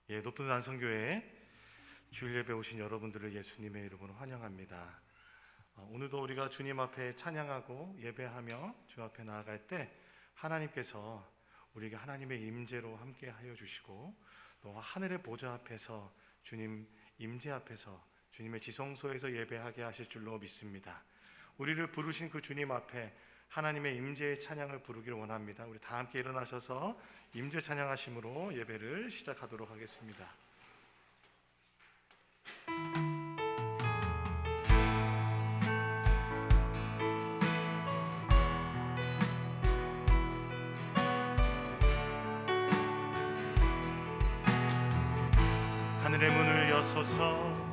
높은 안성교회 주일 예배 오신 여러분들을 예수님의 이름으로 환영합니다. 오늘도 우리가 주님 앞에 찬양하고 예배하며 주 앞에 나아갈 때 하나님께서 우리에게 하나님의 임재로 함께 하여 주시고, 또 하늘의 보좌 앞에서 주님 임재 앞에서 주님의 지성소에서 예배하게 하실 줄로 믿습니다. 우리를 부르신 그 주님 앞에 하나님의 임재의 찬양을 부르기를 원합니다. 우리 다 함께 일어나셔서 임재 찬양하심으로 예배를 시작하도록 하겠습니다. 하늘의 문을 여소서,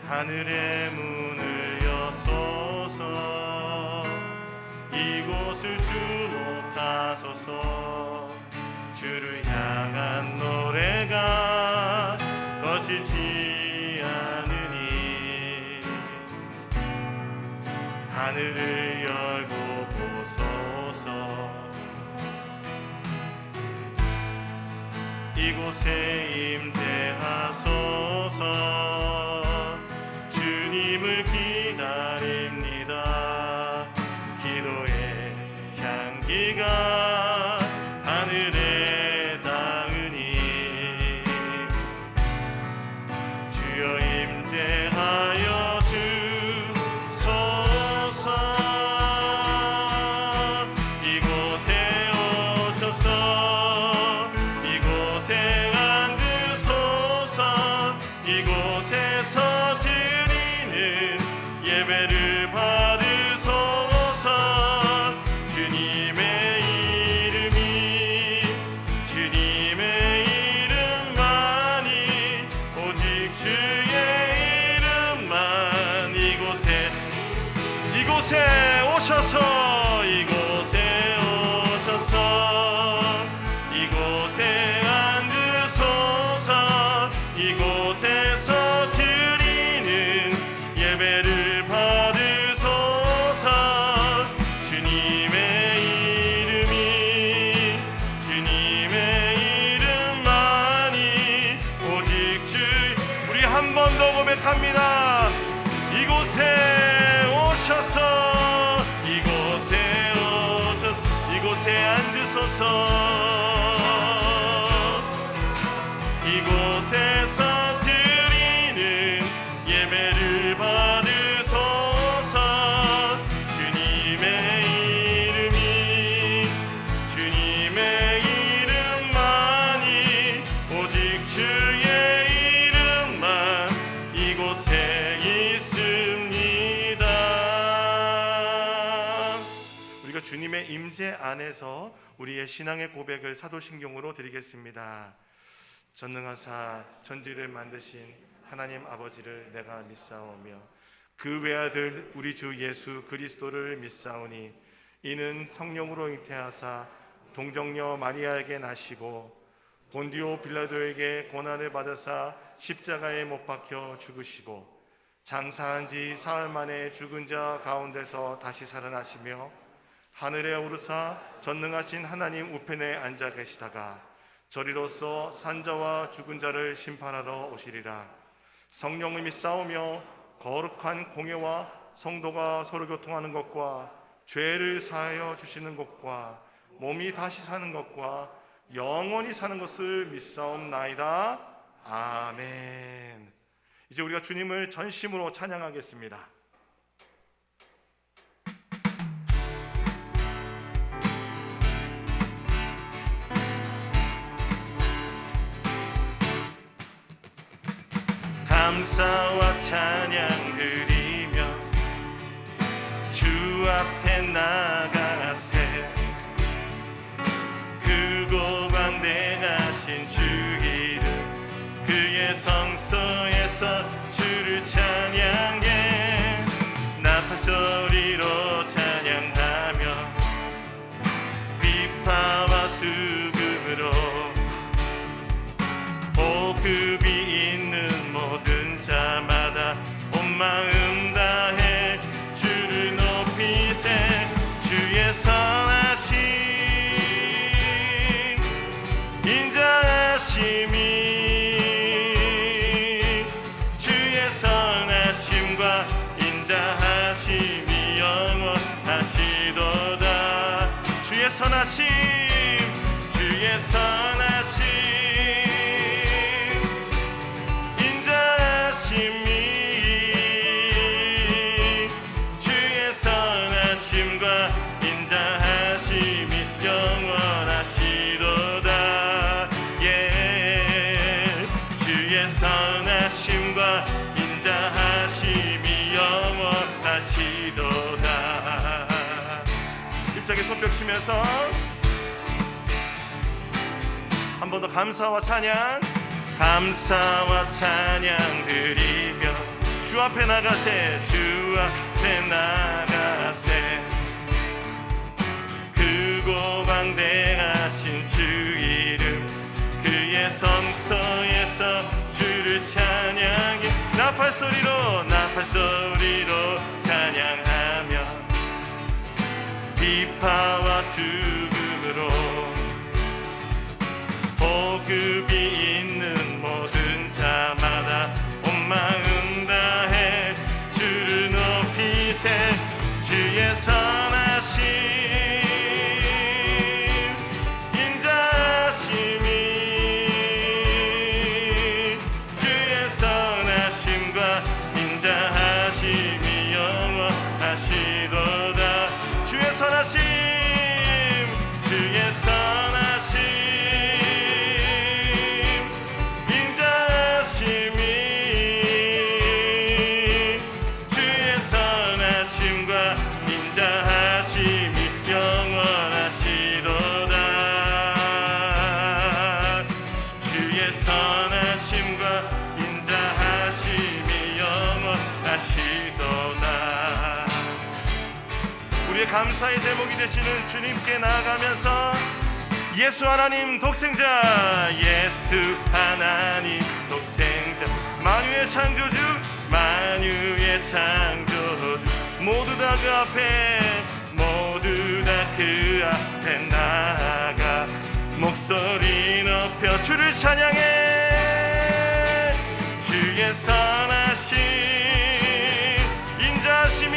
하늘의 문을 여소서, 이곳을 주 높아소서. 주를 향한 노래가 꺼지지 않으니 하늘을 열고 보소서. 이곳에 임재하소서. 주님을 기다립니다. 기도의 향기가 하늘에 닿으니 주여 임재하여 주소서. 이곳에 오셔서 이곳에 앉으소서. 이곳에서 드리는 예배를 받으소서. 주님의 이름만이, 오직 주의 이름만. 이곳에 오셔서, 이곳에 오셔서, 이곳에 앉으소서. 이곳에서 드리는 예배를 받으소서. 주님의 이름만이, 오직 주. 우리 한 번 더 고백합니다. 이곳에 오셔서, 이곳에 오셔서, 이곳에 앉으소서. 이곳에서 드리는 예배를 받으소서. 주님의 이름만이, 오직 주의 이름만 이곳에 있습니다. 우리가 주님의 임재 안에서 우리의 신앙의 고백을 사도신경으로 드리겠습니다. 전능하사 천지를 만드신 하나님 아버지를 내가 믿사오며 그 외아들 우리 주 예수 그리스도를 믿사오니 이는 성령으로 잉태하사 동정녀 마리아에게 나시고 본디오 빌라도에게 고난을 받으사 십자가에 못 박혀 죽으시고 장사한 지 사흘 만에 죽은 자 가운데서 다시 살아나시며 하늘에 오르사 전능하신 하나님 우편에 앉아 계시다가 저리로서 산자와 죽은 자를 심판하러 오시리라. 성령을 믿사오며 거룩한 공예와 성도가 서로 교통하는 것과 죄를 사하여 주시는 것과 몸이 다시 사는 것과 영원히 사는 것을 믿사옵나이다. 아멘. 이제 우리가 주님을 전심으로 찬양하겠습니다. 감사와 찬양 드리며 주 앞에 나가세. 크고 광대하신 주 이름 그의 성소에서 주를 찬양해. 나팔 소리로 찬양하며 비파와 수금으로 호흡이 있는 모든 자마다 온 마음 다해 주를 높이세. 주의 선하신 인자 선하심 주의 선하심 인자하심이 주의 선하심과 인자하심이 영원하시도다. 예 주의 선하심과 인자하심이 영원하시도다. 입장에 손뼉 치면서 한 번 더 감사와 찬양 드리며 주 앞에 나가세 주 앞에 나가세 크고 방대하신 주 이름 그의 성소에서 주를 찬양해 나팔소리로 찬양하며 비파와 수금으로 복음이 있는 모든 자마다 온 마음 다해 주를 높이세 주의 선하심 인자하심이 주의 선하심과 인자하심이 영원하시도다. 주의 선하심 주의 선하심 인자하심이 주의 선하심과 인자하심이 영원하시도다. 주의 선하심과 인자하심이 영원하시도다. 우리의 감사의 제목이 되시는 주님께 나아가면서 예수 하나님 독생자 예수 하나님 독생자 만유의 창조주 만유의 창조주 모두 다 그 앞에 나아가 목소리 높여 주를 찬양해 주의 선하심 인자하심이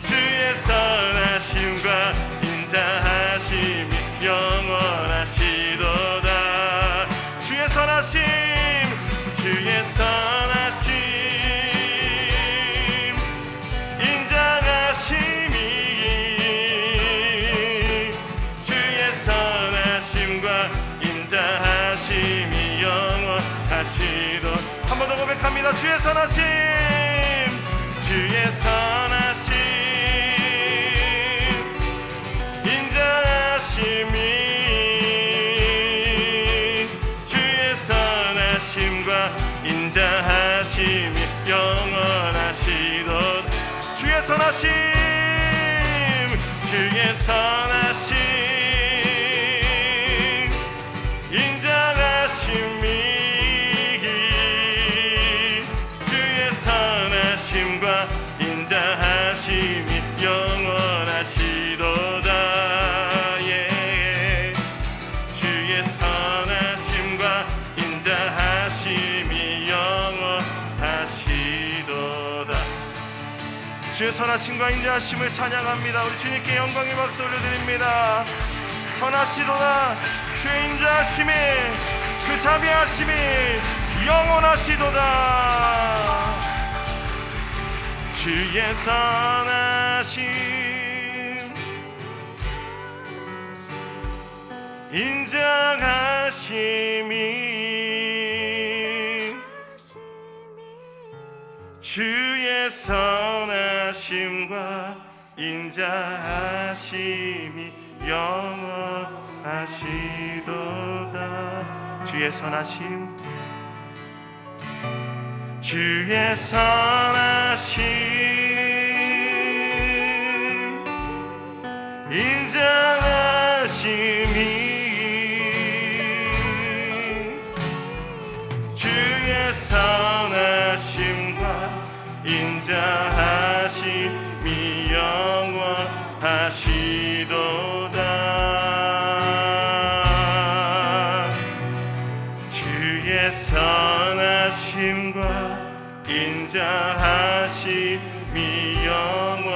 주의 선하심과 인자하심이 영원하시도다. 주의 선하심 주의 선하심 인자하심이 주의 선하심과 인자하심이 영원하시도다. 한 번 더 고백합니다. 주의 선하심 주의 선하심 인자하심이 주의 선하심과 인자하심이 영원하시도다. 주의 선하심 주의 선하심 인자하심이 인자하심이 영원하시도다. 예. 주의 선하심과 인자하심이 영원하시도다. 주의 선하심과 인자하심을 찬양합니다. 우리 주님께 영광의 박수 올려드립니다. 선하시도다. 주의 인자하심이 그 자비하심이 영원하시도다. 주의 선하심 인자하심이 주의 선하심과 인자하심이 영원하시도다. 주의 선하심 주의 선하심 인자하심이 주의 선하심과 인자하심이 영원하시도다. 주의 선하심과 인자하심이 영원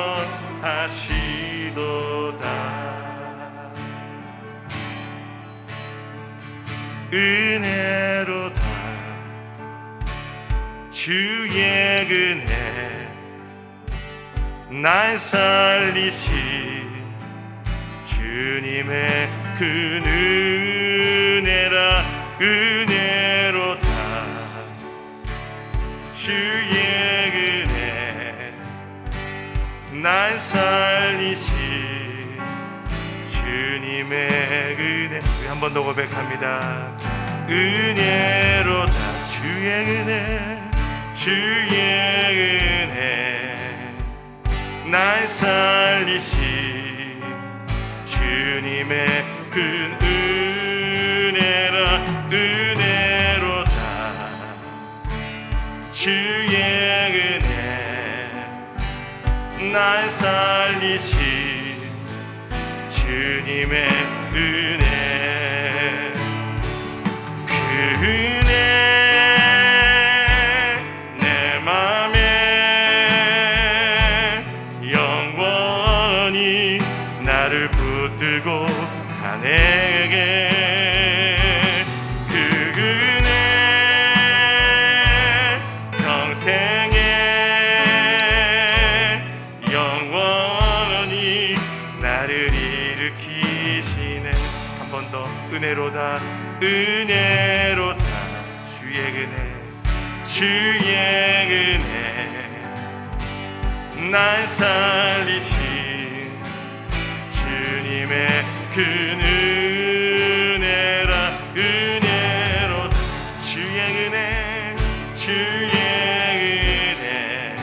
은혜로다. 주의 은혜 날 살리시 주님의 그 은혜라. 은혜로다. 주의 은혜 날 살리시 주님의 은혜. 한 번 더 고백합니다. 은혜로다. 주의 은혜 주의 은혜 날 살리시 주님의 큰 은혜라. 은혜로다. 주의 은혜 날 살리시 주님의 은혜. 그 은혜 내 맘에 영원히 나를 붙들고 가네게. 그 은혜 평생에 영원히 나를 일으키시네. 한 번 더. 은혜로다. 은혜로다. 주의 은혜 주의 은혜 날 살리신 주님의 그 은혜라. 은혜로다. 주의 은혜 주의 은혜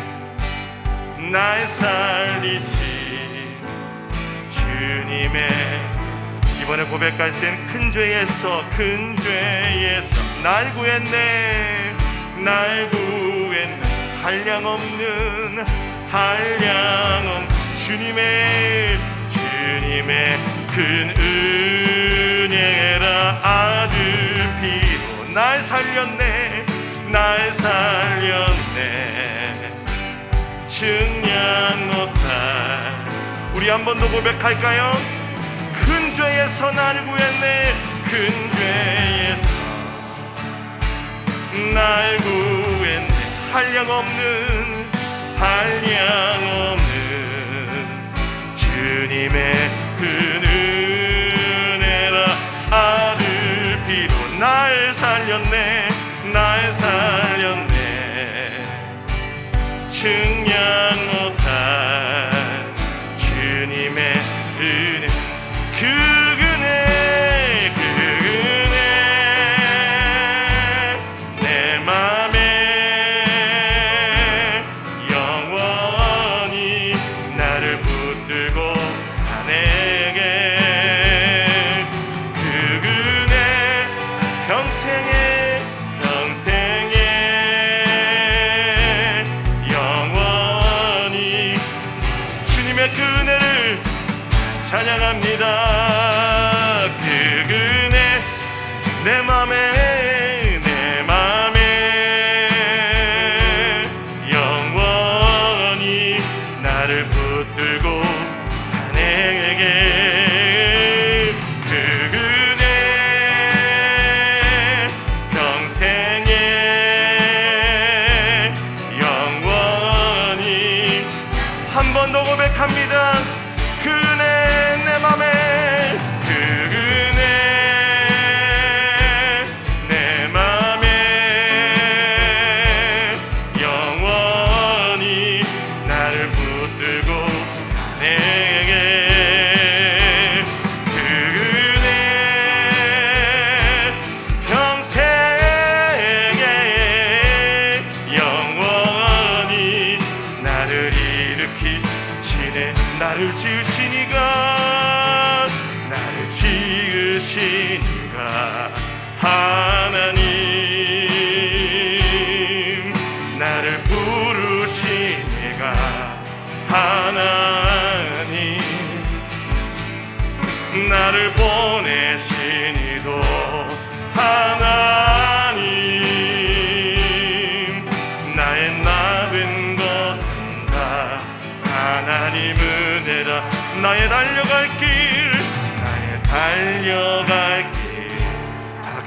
날 살리신 주님의. 이번에 고백할 땐 큰 죄에서 날 구했네. 날 구했네. 한량없는 주님의 큰 은혜라. 아들 피로 날 살렸네. 날 살렸네. 측량 못할. 우리 한 번 더 고백할까요? 큰 죄에서 날 구했네. 큰 죄에서 날 구했네. 한량없는 주님의 그 은혜라. 아들 피로 날 살렸네. 날 살렸네. 측량 못할 주님의 은혜. 그 은혜 내 맘에 영원히 나를 붙들고 가네게. 그 은혜 평생에 영원히 주님의 그 은혜를 찬양합니다. 그 은혜 내 맘에 영원히 나를 붙들고 가네게. 그 은혜 평생에 영원히. 한 번 더 고백합니다. 그 은혜 내 맘에. 그 은혜 내 맘에 영원히 나를 붙들고 가네게. 그 은혜 평생에 영원히 나를 일으키시네. 나를 지으시니가 하나님. 나를 부르시니가 하나님. 나를 보내시니도 하나님. 나의 나은 것은 다 하나님 은혜라. 나의 달려갈 길 다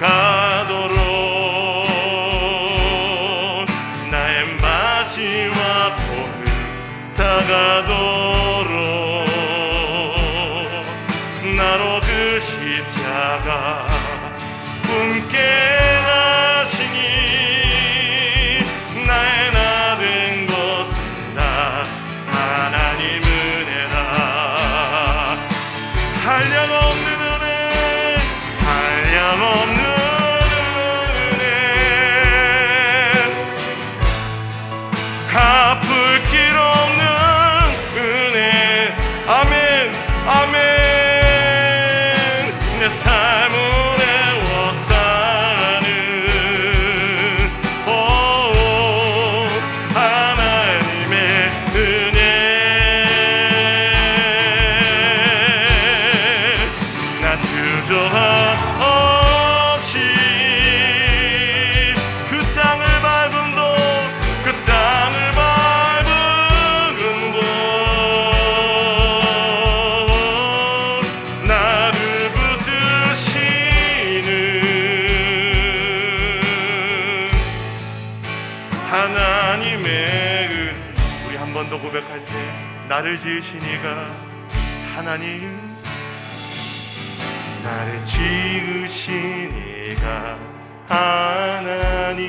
다가도록 나의 마지막 고백 다가도록 나로 그 십자가 꿈깨 하시니 나의 나 된 것은 다 하나님 은혜라. 한량없는 은혜 한량없는 은혜 갚을 길 없는 은혜. 아멘 아멘. 내 삶을 애워싸는 하나님의 은혜. 나 주저함 없이 그 땅을 밟음도 그 땅을 밟음도 나를 붙드시는 하나님의 우리 한 번 더 고백할 때 나를 지으신 이가 하나님 나를 지으신 이가 하나님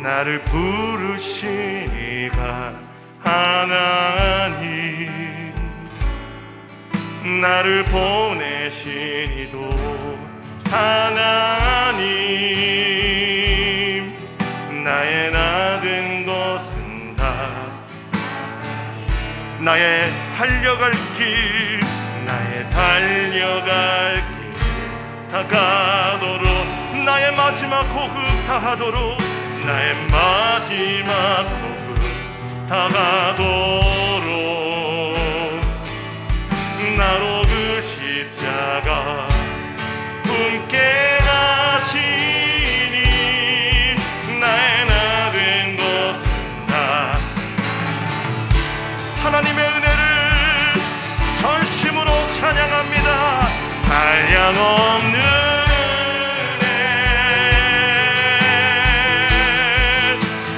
나를 부르신 이가 하나님 나를 보내신 이도 하나님 나의 나 된 것은 다 나의 달려갈 길 나의 달려갈 길 다가도록 나의 마지막 호흡 다하도록 나의 마지막 호흡 다가도록 나로 그 십자가 꿈깨 하시니 나의 나 된 것은 다 하나님의 은혜를 전심으로 찬양합니다. 한량없는 은혜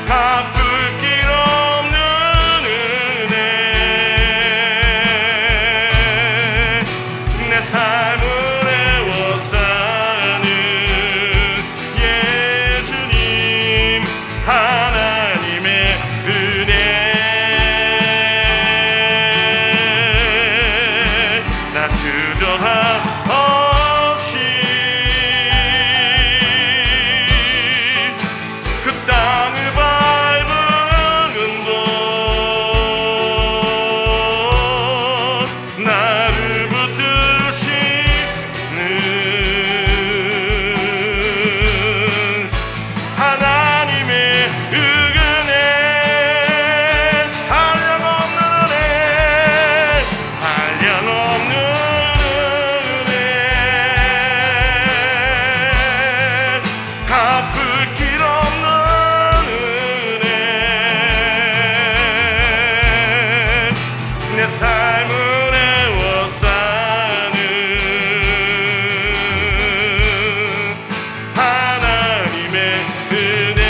갚을 길 없는 은혜 내 삶을 애워싸는 예수님 하나님의 은혜. 주저함 없이 그 땅을 밟은 곳 나를 붙드시는 하나님의 은혜 한량없는 은혜 한량없는 갚을 길 없는 은혜 내 삶을 애워싸는 하나님의 은혜.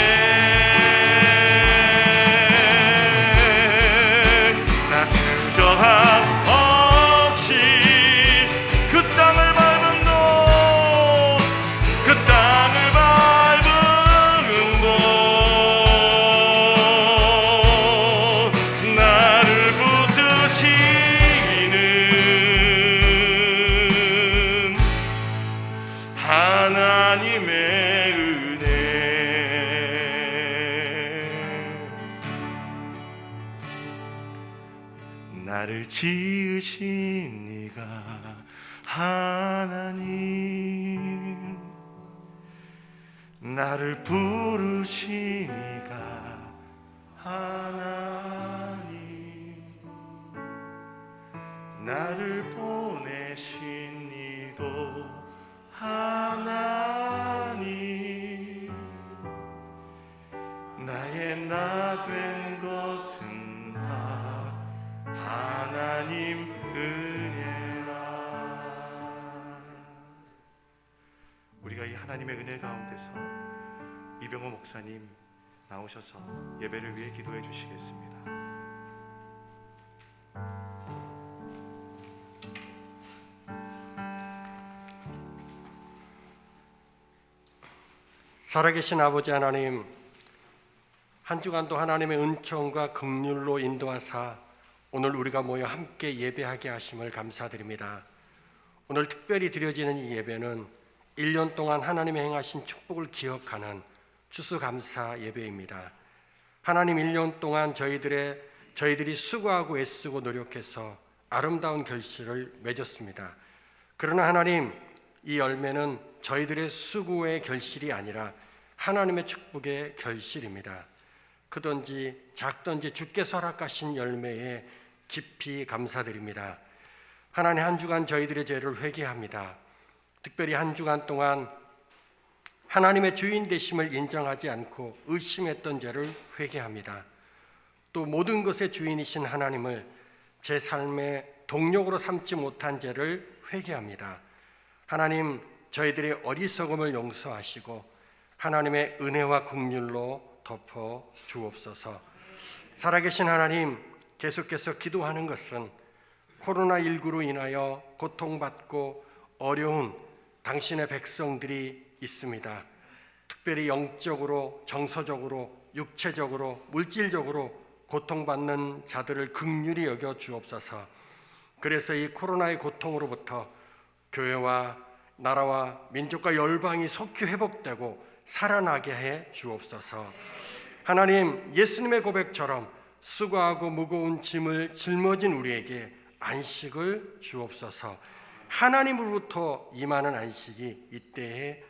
나 주저함 없이 그 땅을 밟음도 그 땅을 밟은 곳 나를 붙드시는 하나님의 은혜. 나를 지으신 이가 하나님 나를 부르신 이가 하나님 나를 보내신 이도 하나님 나의 나 된 것은 다 하나님 은혜라. 주님의 은혜 가운데서 이병호 목사님 나오셔서 예배를 위해 기도해 주시겠습니다. 살아계신 아버지 하나님, 한 주간도 하나님의 은총과 긍휼로 인도하사 오늘 우리가 모여 함께 예배하게 하심을 감사드립니다. 오늘 특별히 드려지는 이 예배는 1년 동안 하나님의 행하신 축복을 기억하는 추수감사 예배입니다. 하나님 1년 동안 저희들이 수고하고 애쓰고 노력해서 아름다운 결실을 맺었습니다. 그러나 하나님, 이 열매는 저희들의 수고의 결실이 아니라 하나님의 축복의 결실입니다. 크든지 작든지 주께서 허락하신 열매에 깊이 감사드립니다. 하나님, 한 주간 저희들의 죄를 회개합니다. 특별히 한 주간 동안 하나님의 주인 되심을 인정하지 않고 의심했던 죄를 회개합니다. 또 모든 것의 주인이신 하나님을 제 삶의 동력으로 삼지 못한 죄를 회개합니다. 하나님, 저희들의 어리석음을 용서하시고 하나님의 은혜와 긍휼로 덮어 주옵소서. 살아계신 하나님, 계속해서 기도하는 것은 코로나19로 인하여 고통받고 어려운 당신의 백성들이 있습니다. 특별히 영적으로, 정서적으로, 육체적으로, 물질적으로 고통받는 자들을 긍휼히 여겨 주옵소서. 그래서 이 코로나의 고통으로부터 교회와 나라와 민족과 열방이 속히 회복되고 살아나게 해 주옵소서. 하나님, 예수님의 고백처럼 수고하고 무거운 짐을 짊어진 우리에게 안식을 주옵소서. 하나님으로부터 임하는 안식이 이때에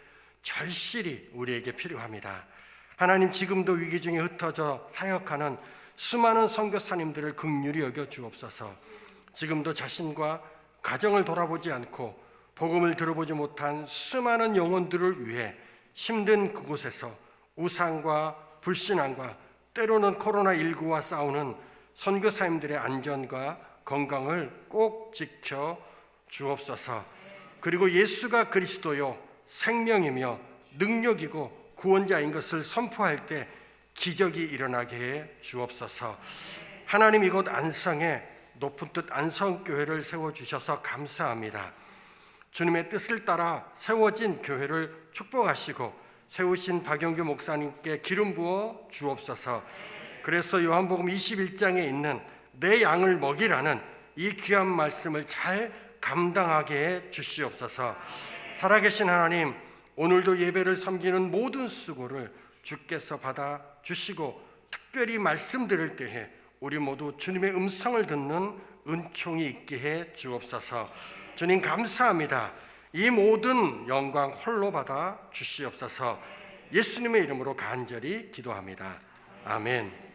절실히 우리에게 필요합니다. 하나님, 지금도 위기 중에 흩어져 사역하는 수많은 선교사님들을 긍휼히 여겨 주옵소서. 지금도 자신과 가정을 돌아보지 않고 복음을 들어보지 못한 수많은 영혼들을 위해 힘든 그곳에서 우상과 불신앙과 때로는 코로나19와 싸우는 선교사님들의 안전과 건강을 꼭 지켜 주옵소서. 그리고 예수가 그리스도요 생명이며 능력이고 구원자인 것을 선포할 때 기적이 일어나게 해 주옵소서. 하나님, 이곳 안성에 높은 뜻 안성교회를 세워주셔서 감사합니다. 주님의 뜻을 따라 세워진 교회를 축복하시고 세우신 박영규 목사님께 기름 부어 주옵소서. 그래서 요한복음 21장에 있는 내 양을 먹이라는 이 귀한 말씀을 잘 감당하게 해 주시옵소서. 살아계신 하나님, 오늘도 예배를 섬기는 모든 수고를 주께서 받아 주시고 특별히 말씀 들을 때에 우리 모두 주님의 음성을 듣는 은총이 있게 해 주옵소서. 주님, 감사합니다. 이 모든 영광 홀로 받아 주시옵소서. 예수님의 이름으로 간절히 기도합니다. 아멘.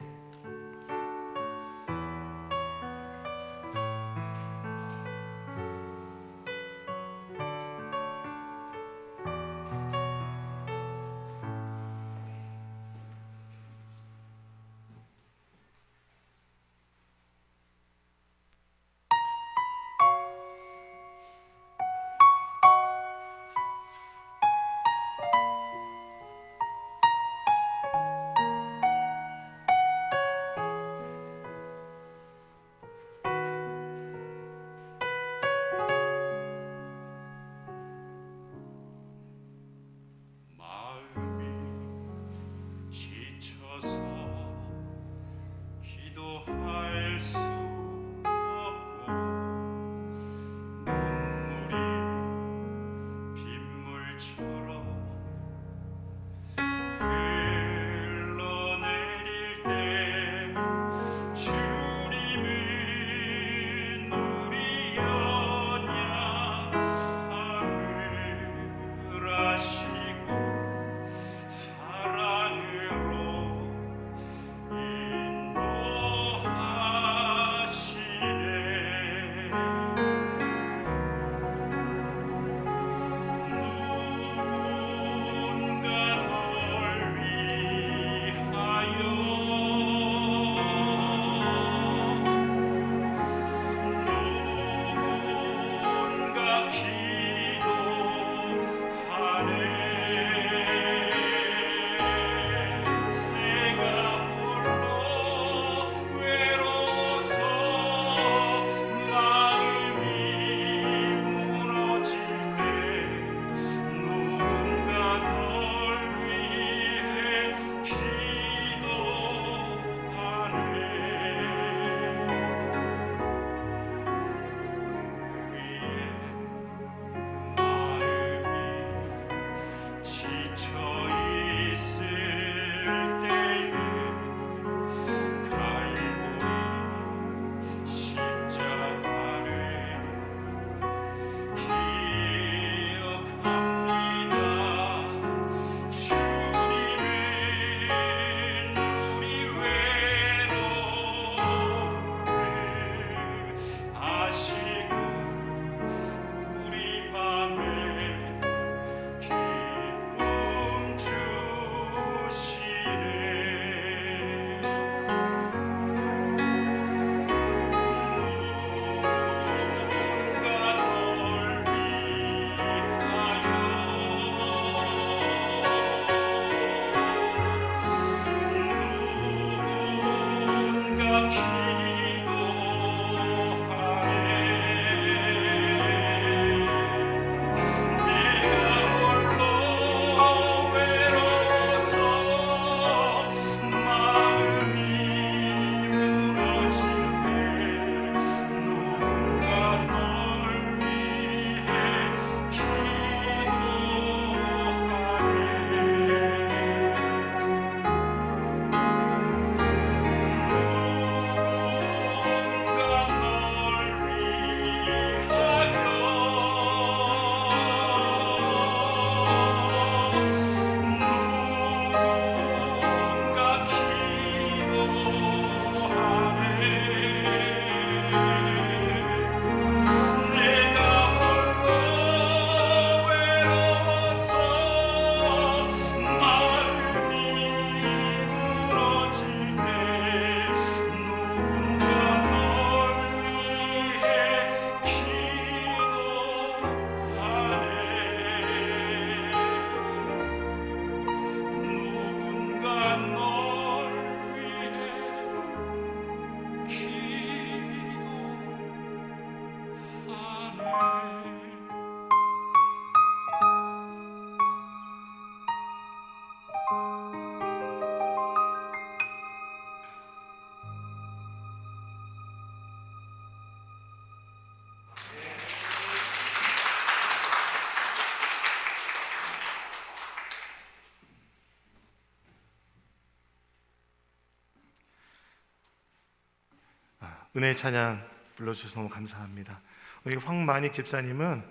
은혜의 찬양 불러주셔서 너무 감사합니다. 우리 황만익 집사님은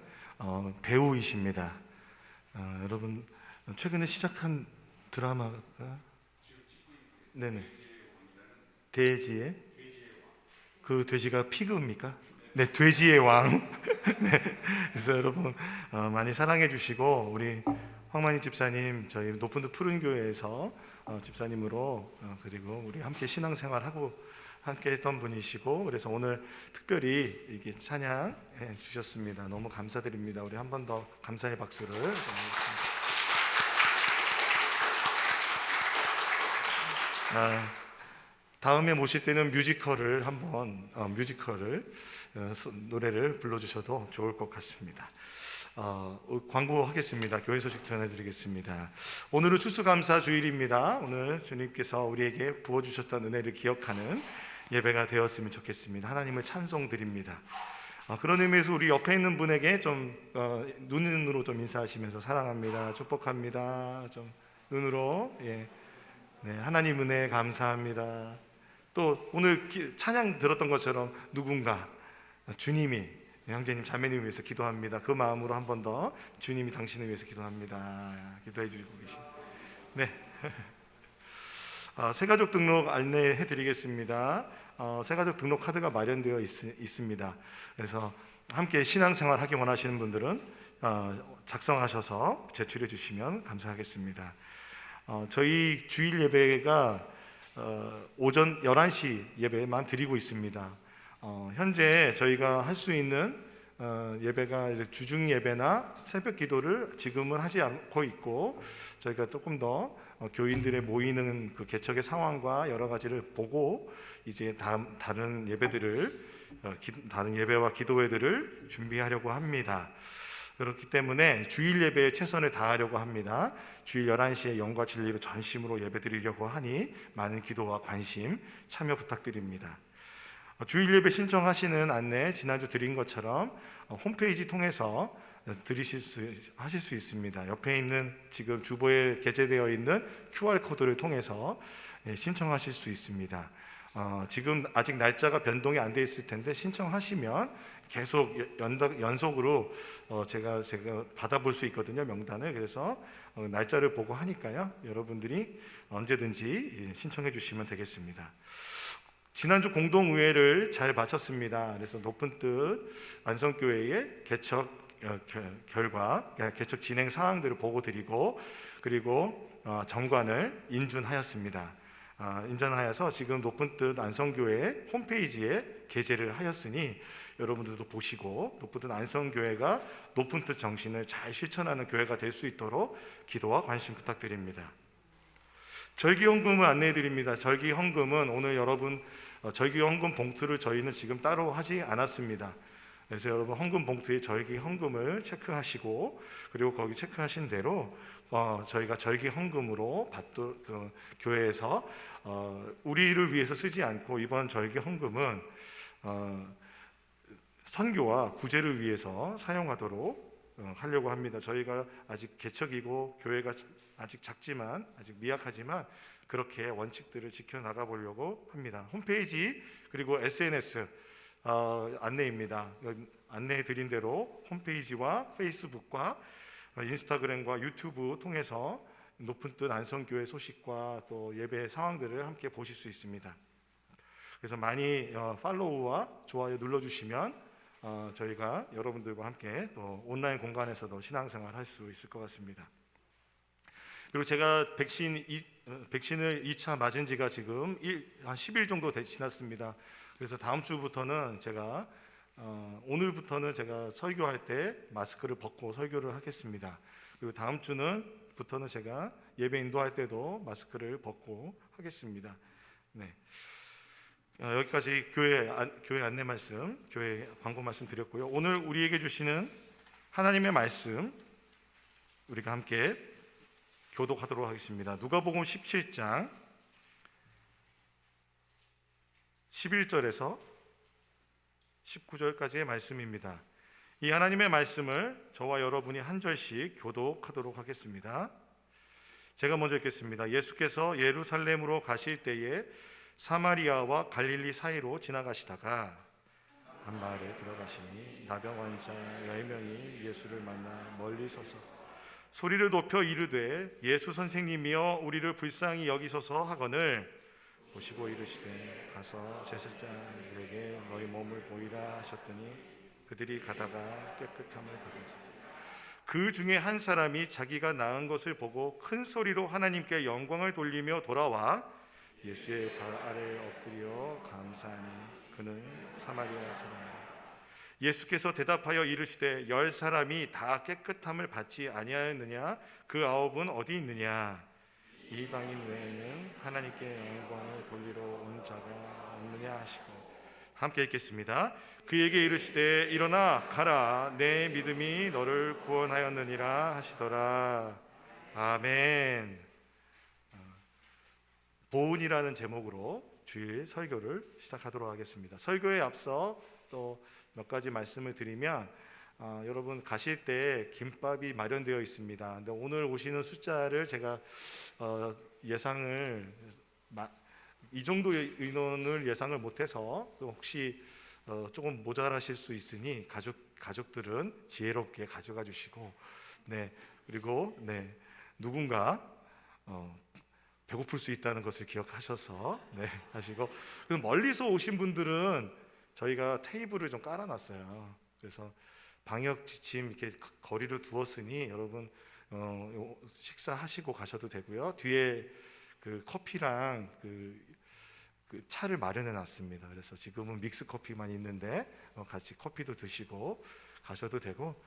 배우이십니다. 여러분 최근에 시작한 드라마가 네네 돼지의 그 돼지가 피그입니까? 네, 돼지의 왕. 네, 그래서 여러분 많이 사랑해 주시고 우리 황만익 집사님 저희 높은 듯 푸른 교회에서 집사님으로 그리고 우리 함께 신앙생활하고 함께 했던 분이시고 그래서 오늘 특별히 이게 찬양해 주셨습니다. 너무 감사드립니다. 우리 한 번 더 감사의 박수를 드리겠습니다. 다음에 모실 때는 뮤지컬을 한번 노래를 불러주셔도 좋을 것 같습니다. 광고하겠습니다. 교회 소식 전해드리겠습니다. 오늘은 추수감사 주일입니다. 오늘 주님께서 우리에게 부어주셨던 은혜를 기억하는 예배가 되었으면 좋겠습니다. 하나님을 찬송드립니다. 그런 의미에서 우리 옆에 있는 분에게 좀 눈으로 좀 인사하시면서 사랑합니다, 축복합니다. 좀 눈으로 네, 하나님 은혜 감사합니다. 또 오늘 찬양 들었던 것처럼 누군가 주님이 형제님 자매님 위해서 기도합니다. 그 마음으로 한 번 더 주님이 당신을 위해서 기도합니다. 기도해 주시고 계십니다. 네. 새가족 등록 안내해 드리겠습니다. 새가족 등록 카드가 마련되어 있습니다. 그래서 함께 신앙생활 하기 원하시는 분들은 작성하셔서 제출해 주시면 감사하겠습니다. 저희 주일 예배가 오전 11시 예배만 드리고 있습니다. 현재 저희가 할 수 있는 예배가 이제 주중 예배나 새벽 기도를 지금은 하지 않고 있고 저희가 조금 더 교인들의 모이는 그 개척의 상황과 여러 가지를 보고 이제 다른 예배와 기도회들을 준비하려고 합니다. 그렇기 때문에 주일 예배에 최선을 다하려고 합니다. 주일 11시에 영과 진리로 전심으로 예배드리려고 하니 많은 기도와 관심 참여 부탁드립니다. 주일 예배 신청하시는 안내 지난주 드린 것처럼 홈페이지 통해서 하실 수 있습니다. 옆에 있는 지금 주보에 게재되어 있는 QR코드를 통해서 신청하실 수 있습니다. 지금 아직 날짜가 변동이 안 돼 있을 텐데 신청하시면 계속 연속으로 제가 받아볼 수 있거든요, 명단을. 그래서 날짜를 보고 하니까요, 여러분들이 언제든지 신청해 주시면 되겠습니다. 지난주 공동의회를 잘 마쳤습니다. 그래서 높은 뜻 안성교회의 개척 결과, 개척 진행 사항들을 보고 드리고 그리고 정관을 인준하였습니다. 인전하여서 지금 높은 뜻 안성교회 홈페이지에 게재를 하였으니 여러분들도 보시고 높은 뜻 안성교회가 높은 뜻 정신을 잘 실천하는 교회가 될 수 있도록 기도와 관심 부탁드립니다. 절기헌금을 안내해 드립니다. 절기헌금은 오늘 여러분 절기헌금 봉투를 저희는 지금 따로 하지 않았습니다. 그래서 여러분 헌금 봉투에 절기헌금을 체크하시고 그리고 거기 체크하신 대로 저희가 절기헌금으로 교회에서 우리를 위해서 쓰지 않고 이번 절기헌금은 선교와 구제를 위해서 사용하도록 하려고 합니다. 저희가 아직 개척이고 교회가 아직 작지만 아직 미약하지만 그렇게 원칙들을 지켜나가 보려고 합니다. 홈페이지 그리고 SNS 안내입니다. 안내해 드린 대로 홈페이지와 페이스북과 인스타그램과 유튜브 통해서 높은 뜻 안성교회 소식과 또 예배 상황들을 함께 보실 수 있습니다. 그래서 많이 팔로우와 좋아요 눌러주시면 저희가 여러분들과 함께 또 온라인 공간에서도 신앙생활 할 수 있을 것 같습니다. 그리고 제가 백신을 2차 맞은 지가 지금 한 10일 정도 지났습니다. 그래서 다음 주부터는 제가 오늘부터는 제가 설교할 때 마스크를 벗고 설교를 하겠습니다. 그리고 다음 주부터는 제가 예배 인도할 때도 마스크를 벗고 하겠습니다. 네. 여기까지 교회 안내 말씀, 교회 광고 말씀 드렸고요. 오늘 우리에게 주시는 하나님의 말씀 우리가 함께 교독하도록 하겠습니다. 누가복음 17장 11절에서 19절까지의 말씀입니다. 이 하나님의 말씀을 저와 여러분이 한 절씩 교독하도록 하겠습니다. 제가 먼저 읽겠습니다. 예수께서 예루살렘으로 가실 때에 사마리아와 갈릴리 사이로 지나가시다가 한 마을에 들어가시니 나병 환자 10명이 예수를 만나 멀리 서서 소리를 높여 이르되 예수 선생님이여 우리를 불쌍히 여기소서 하거늘 보시고 이르시되 가서 제사장들에게 너희 몸을 보이라 하셨더니 그들이 가다가 깨끗함을 받으니 그 중에 한 사람이 자기가 나은 것을 보고 큰 소리로 하나님께 영광을 돌리며 돌아와 예수의 발 아래에 엎드려 감사하니 그는 사마리아 사람이라. 예수께서 대답하여 이르시되 10사람이 다 깨끗함을 받지 아니하였느냐? 그 9은 어디 있느냐? 이방인 외에는 하나님께 영광을 돌리러 온 자가 없느냐 하시고 함께 읽겠습니다. 그에게 이르시되 일어나 가라 내 믿음이 너를 구원하였느니라 하시더라. 아멘. 보은이라는 제목으로 주일 설교를 시작하도록 하겠습니다. 설교에 앞서 또 몇 가지 말씀을 드리면 여러분 가실 때 김밥이 마련되어 있습니다. 근데 오늘 오시는 숫자를 제가 예상을 이 정도의 인원을 예상을 못해서 또 혹시 조금 모자라실 수 있으니 가족들은 지혜롭게 가져가 주시고 그리고 누군가 배고플 수 있다는 것을 기억하셔서 하시고 그럼 멀리서 오신 분들은 저희가 테이블을 좀 깔아놨어요. 그래서 방역 지침 이렇게 거리를 두었으니 여러분 식사하시고 가셔도 되고요. 뒤에 그 커피랑 그 차를 마련해 놨습니다. 그래서 지금은 믹스 커피만 있는데 같이 커피도 드시고 가셔도 되고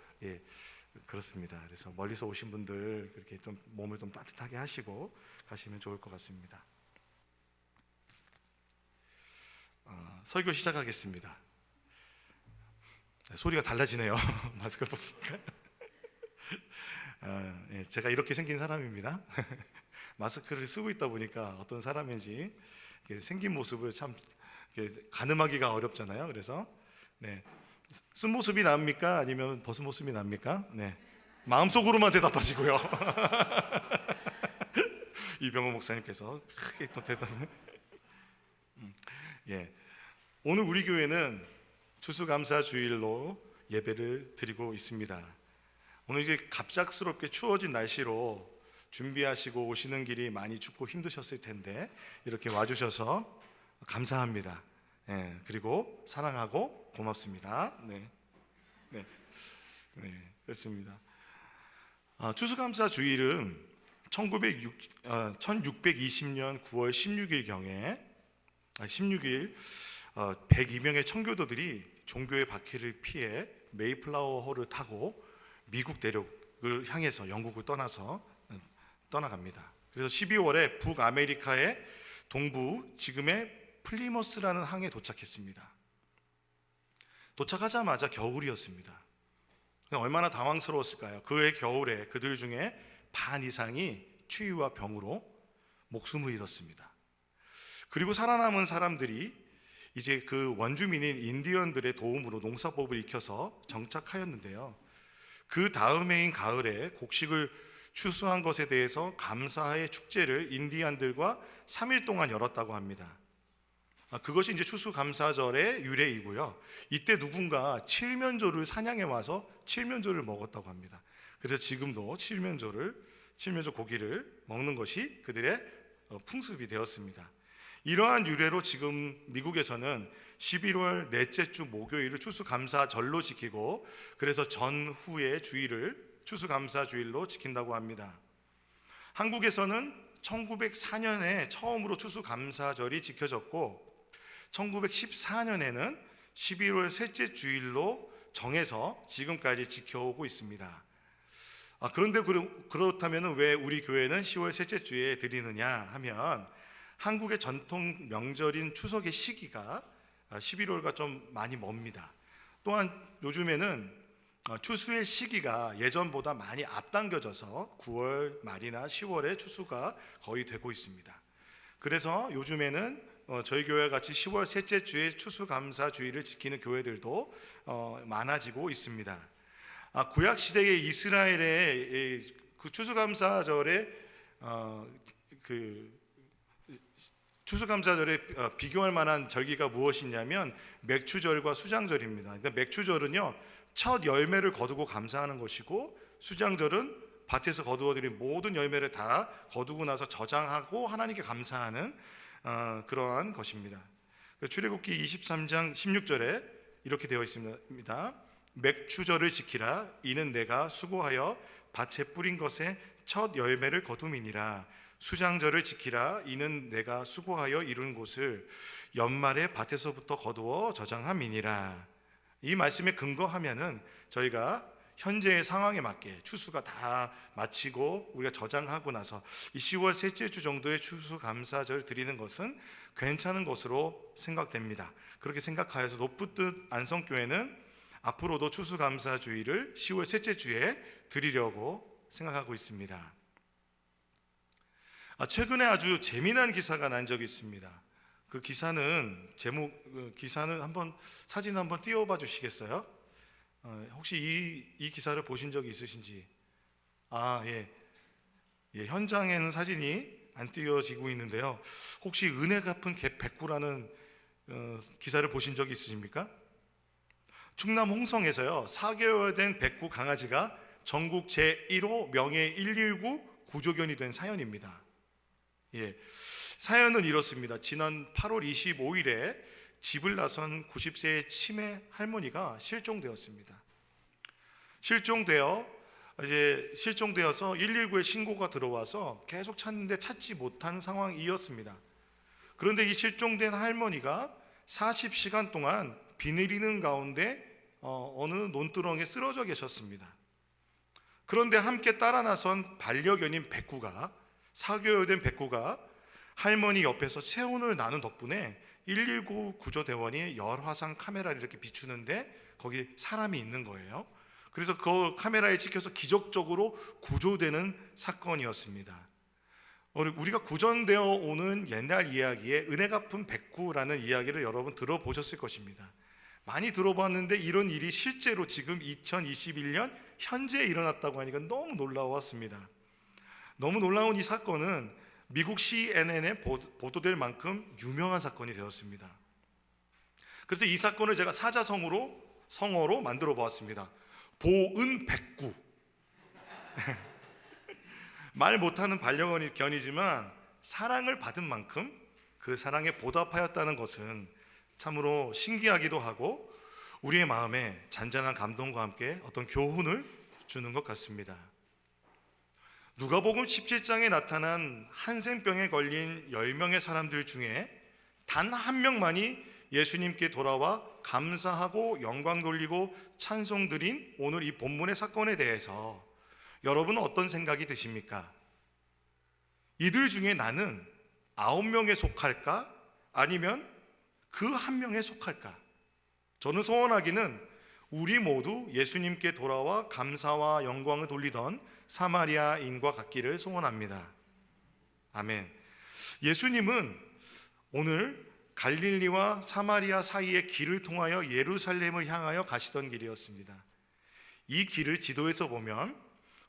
그렇습니다. 그래서 멀리서 오신 분들 그렇게 좀 몸을 좀 따뜻하게 하시고 가시면 좋을 것 같습니다. 설교 시작하겠습니다. 소리가 달라지네요. 마스크 벗으니까. 제가 이렇게 생긴 사람입니다. 마스크를 쓰고 있다 보니까 어떤 사람인지 생긴 모습을 참 가늠하기가 어렵잖아요. 그래서 쓴 모습이 납니까? 아니면 벗은 모습이 납니까? 마음속으로만 대답하시고요. 이병호 목사님께서 크게 또 대답을. 오늘 우리 교회는 추수감사 주일로 예배를 드리고 있습니다. 오늘 이제 갑작스럽게 추워진 날씨로 준비하시고 오시는 길이 많이 춥고 힘드셨을 텐데 이렇게 와주셔서 감사합니다. 그리고 사랑하고 고맙습니다. 그렇습니다. 추수감사 주일은 1620년 9월 16일경에 102명의 청교도들이 종교의 박해를 피해 메이플라워 호를 타고 미국 대륙을 향해서 영국을 떠나갑니다. 그래서 12월에 북아메리카의 동부 지금의 플리머스라는 항에 도착했습니다. 도착하자마자 겨울이었습니다. 얼마나 당황스러웠을까요? 그해 겨울에 그들 중에 반 이상이 추위와 병으로 목숨을 잃었습니다. 그리고 살아남은 사람들이 이제 그 원주민인 인디언들의 도움으로 농사법을 익혀서 정착하였는데요. 그 다음해인 가을에 곡식을 추수한 것에 대해서 감사의 축제를 인디언들과 3일 동안 열었다고 합니다. 그것이 이제 추수감사절의 유래이고요. 이때 누군가 칠면조를 사냥해 와서 칠면조를 먹었다고 합니다. 그래서 지금도 칠면조 고기를 먹는 것이 그들의 풍습이 되었습니다. 이러한 유래로 지금 미국에서는 11월 넷째 주 목요일을 추수감사절로 지키고 그래서 전후의 주일을 추수감사주일로 지킨다고 합니다. 한국에서는 1904년에 처음으로 추수감사절이 지켜졌고 1914년에는 11월 셋째 주일로 정해서 지금까지 지켜오고 있습니다. 그런데 그렇다면 왜 우리 교회는 10월 셋째 주에 드리느냐 하면 한국의 전통 명절인 추석의 시기가 11월과 좀 많이 멉니다. 또한 요즘에는 추수의 시기가 예전보다 많이 앞당겨져서 9월 말이나 10월에 추수가 거의 되고 있습니다. 그래서 요즘에는 저희 교회 같이 10월 셋째 주에 추수감사주의를 지키는 교회들도 많아지고 있습니다. 구약 시대의 이스라엘의 그 추수감사절에 추수감사절에 비교할 만한 절기가 무엇이냐면 맥추절과 수장절입니다. 그러니까 맥추절은요, 첫 열매를 거두고 감사하는 것이고, 수장절은 밭에서 거두어들인 모든 열매를 다 거두고 나서 저장하고 하나님께 감사하는 그러한 것입니다. 출애굽기 23장 16절에 이렇게 되어 있습니다. 맥추절을 지키라. 이는 내가 수고하여 밭에 뿌린 것의 첫 열매를 거둠이니라. 수장절을 지키라. 이는 내가 수고하여 이룬 곳을 연말에 밭에서부터 거두어 저장함이니라. 이 말씀에 근거하면은 저희가 현재의 상황에 맞게 추수가 다 마치고 우리가 저장하고 나서 이 10월 셋째 주 정도의 추수감사절 드리는 것은 괜찮은 것으로 생각됩니다. 그렇게 생각하여서 높부뜻 안성교회는 앞으로도 추수감사주의를 10월 셋째 주에 드리려고 생각하고 있습니다. 최근에 아주 재미난 기사가 난 적이 있습니다. 그 기사는 기사는 한번 사진 한번 띄워봐 주시겠어요? 혹시 이 기사를 보신 적이 있으신지? 예, 현장에는 사진이 안 띄워지고 있는데요. 혹시 은혜 갚은 개 백구라는 기사를 보신 적이 있으십니까? 충남 홍성에서요, 4개월 된 백구 강아지가 전국 제1호 명예 119 구조견이 된 사연입니다. 예, 사연은 이렇습니다. 지난 8월 25일에 집을 나선 90세의 치매 할머니가 실종되었습니다. 실종되어서 119에 신고가 들어와서 계속 찾는데 찾지 못한 상황이었습니다. 그런데 이 실종된 할머니가 40시간 동안 비 내리는 가운데 어느 논두렁에 쓰러져 계셨습니다. 그런데 함께 따라 나선 반려견인 백구가, 4개월 된 백구가 할머니 옆에서 체온을 나눈 덕분에 119 구조대원이 열화상 카메라를 이렇게 비추는데 거기 사람이 있는 거예요. 그래서 그 카메라에 찍혀서 기적적으로 구조되는 사건이었습니다. 우리가 구전되어 오는 옛날 이야기에 은혜 갚은 백구라는 이야기를 여러분 들어보셨을 것입니다. 많이 들어봤는데 이런 일이 실제로 지금 2021년 현재 일어났다고 하니까 너무 놀라웠습니다. 너무 놀라운 이 사건은 미국 CNN에 보도될 만큼 유명한 사건이 되었습니다. 그래서 이 사건을 제가 성어로 만들어 보았습니다. 보은 백구. 말 못하는 반려견이지만 사랑을 받은 만큼 그 사랑에 보답하였다는 것은 참으로 신기하기도 하고 우리의 마음에 잔잔한 감동과 함께 어떤 교훈을 주는 것 같습니다. 누가복음 17장에 나타난 한센병에 걸린 10명의 사람들 중에 단 한 명만이 예수님께 돌아와 감사하고 영광 돌리고 찬송 드린 오늘 이 본문의 사건에 대해서 여러분은 어떤 생각이 드십니까? 이들 중에 나는 9명에 속할까? 아니면 그 한 명에 속할까? 저는 소원하기는 우리 모두 예수님께 돌아와 감사와 영광을 돌리던 사마리아인과 같기를 소원합니다. 아멘. 예수님은 오늘 갈릴리와 사마리아 사이의 길을 통하여 예루살렘을 향하여 가시던 길이었습니다. 이 길을 지도에서 보면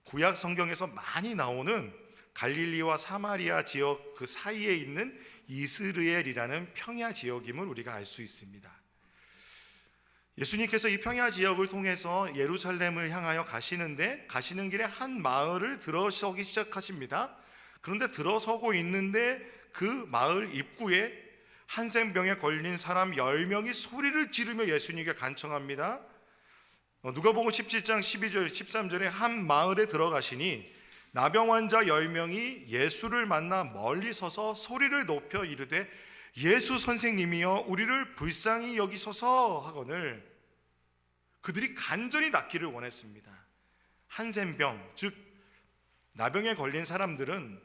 구약 성경에서 많이 나오는 갈릴리와 사마리아 지역 그 사이에 있는 이스라엘이라는 평야 지역임을 우리가 알 수 있습니다. 예수님께서 이 평야 지역을 통해서 예루살렘을 향하여 가시는 길에 한 마을을 들어서기 시작하십니다. 그런데 들어서고 있는데 그 마을 입구에 한센병에 걸린 사람 10명이 소리를 지르며 예수님께 간청합니다. 누가복음 17장 12절 13절에 한 마을에 들어가시니 나병 환자 10명이 예수를 만나 멀리 서서 소리를 높여 이르되 예수 선생님이여 우리를 불쌍히 여기소서 하거늘 그들이 간절히 낫기를 원했습니다. 한센병 즉 나병에 걸린 사람들은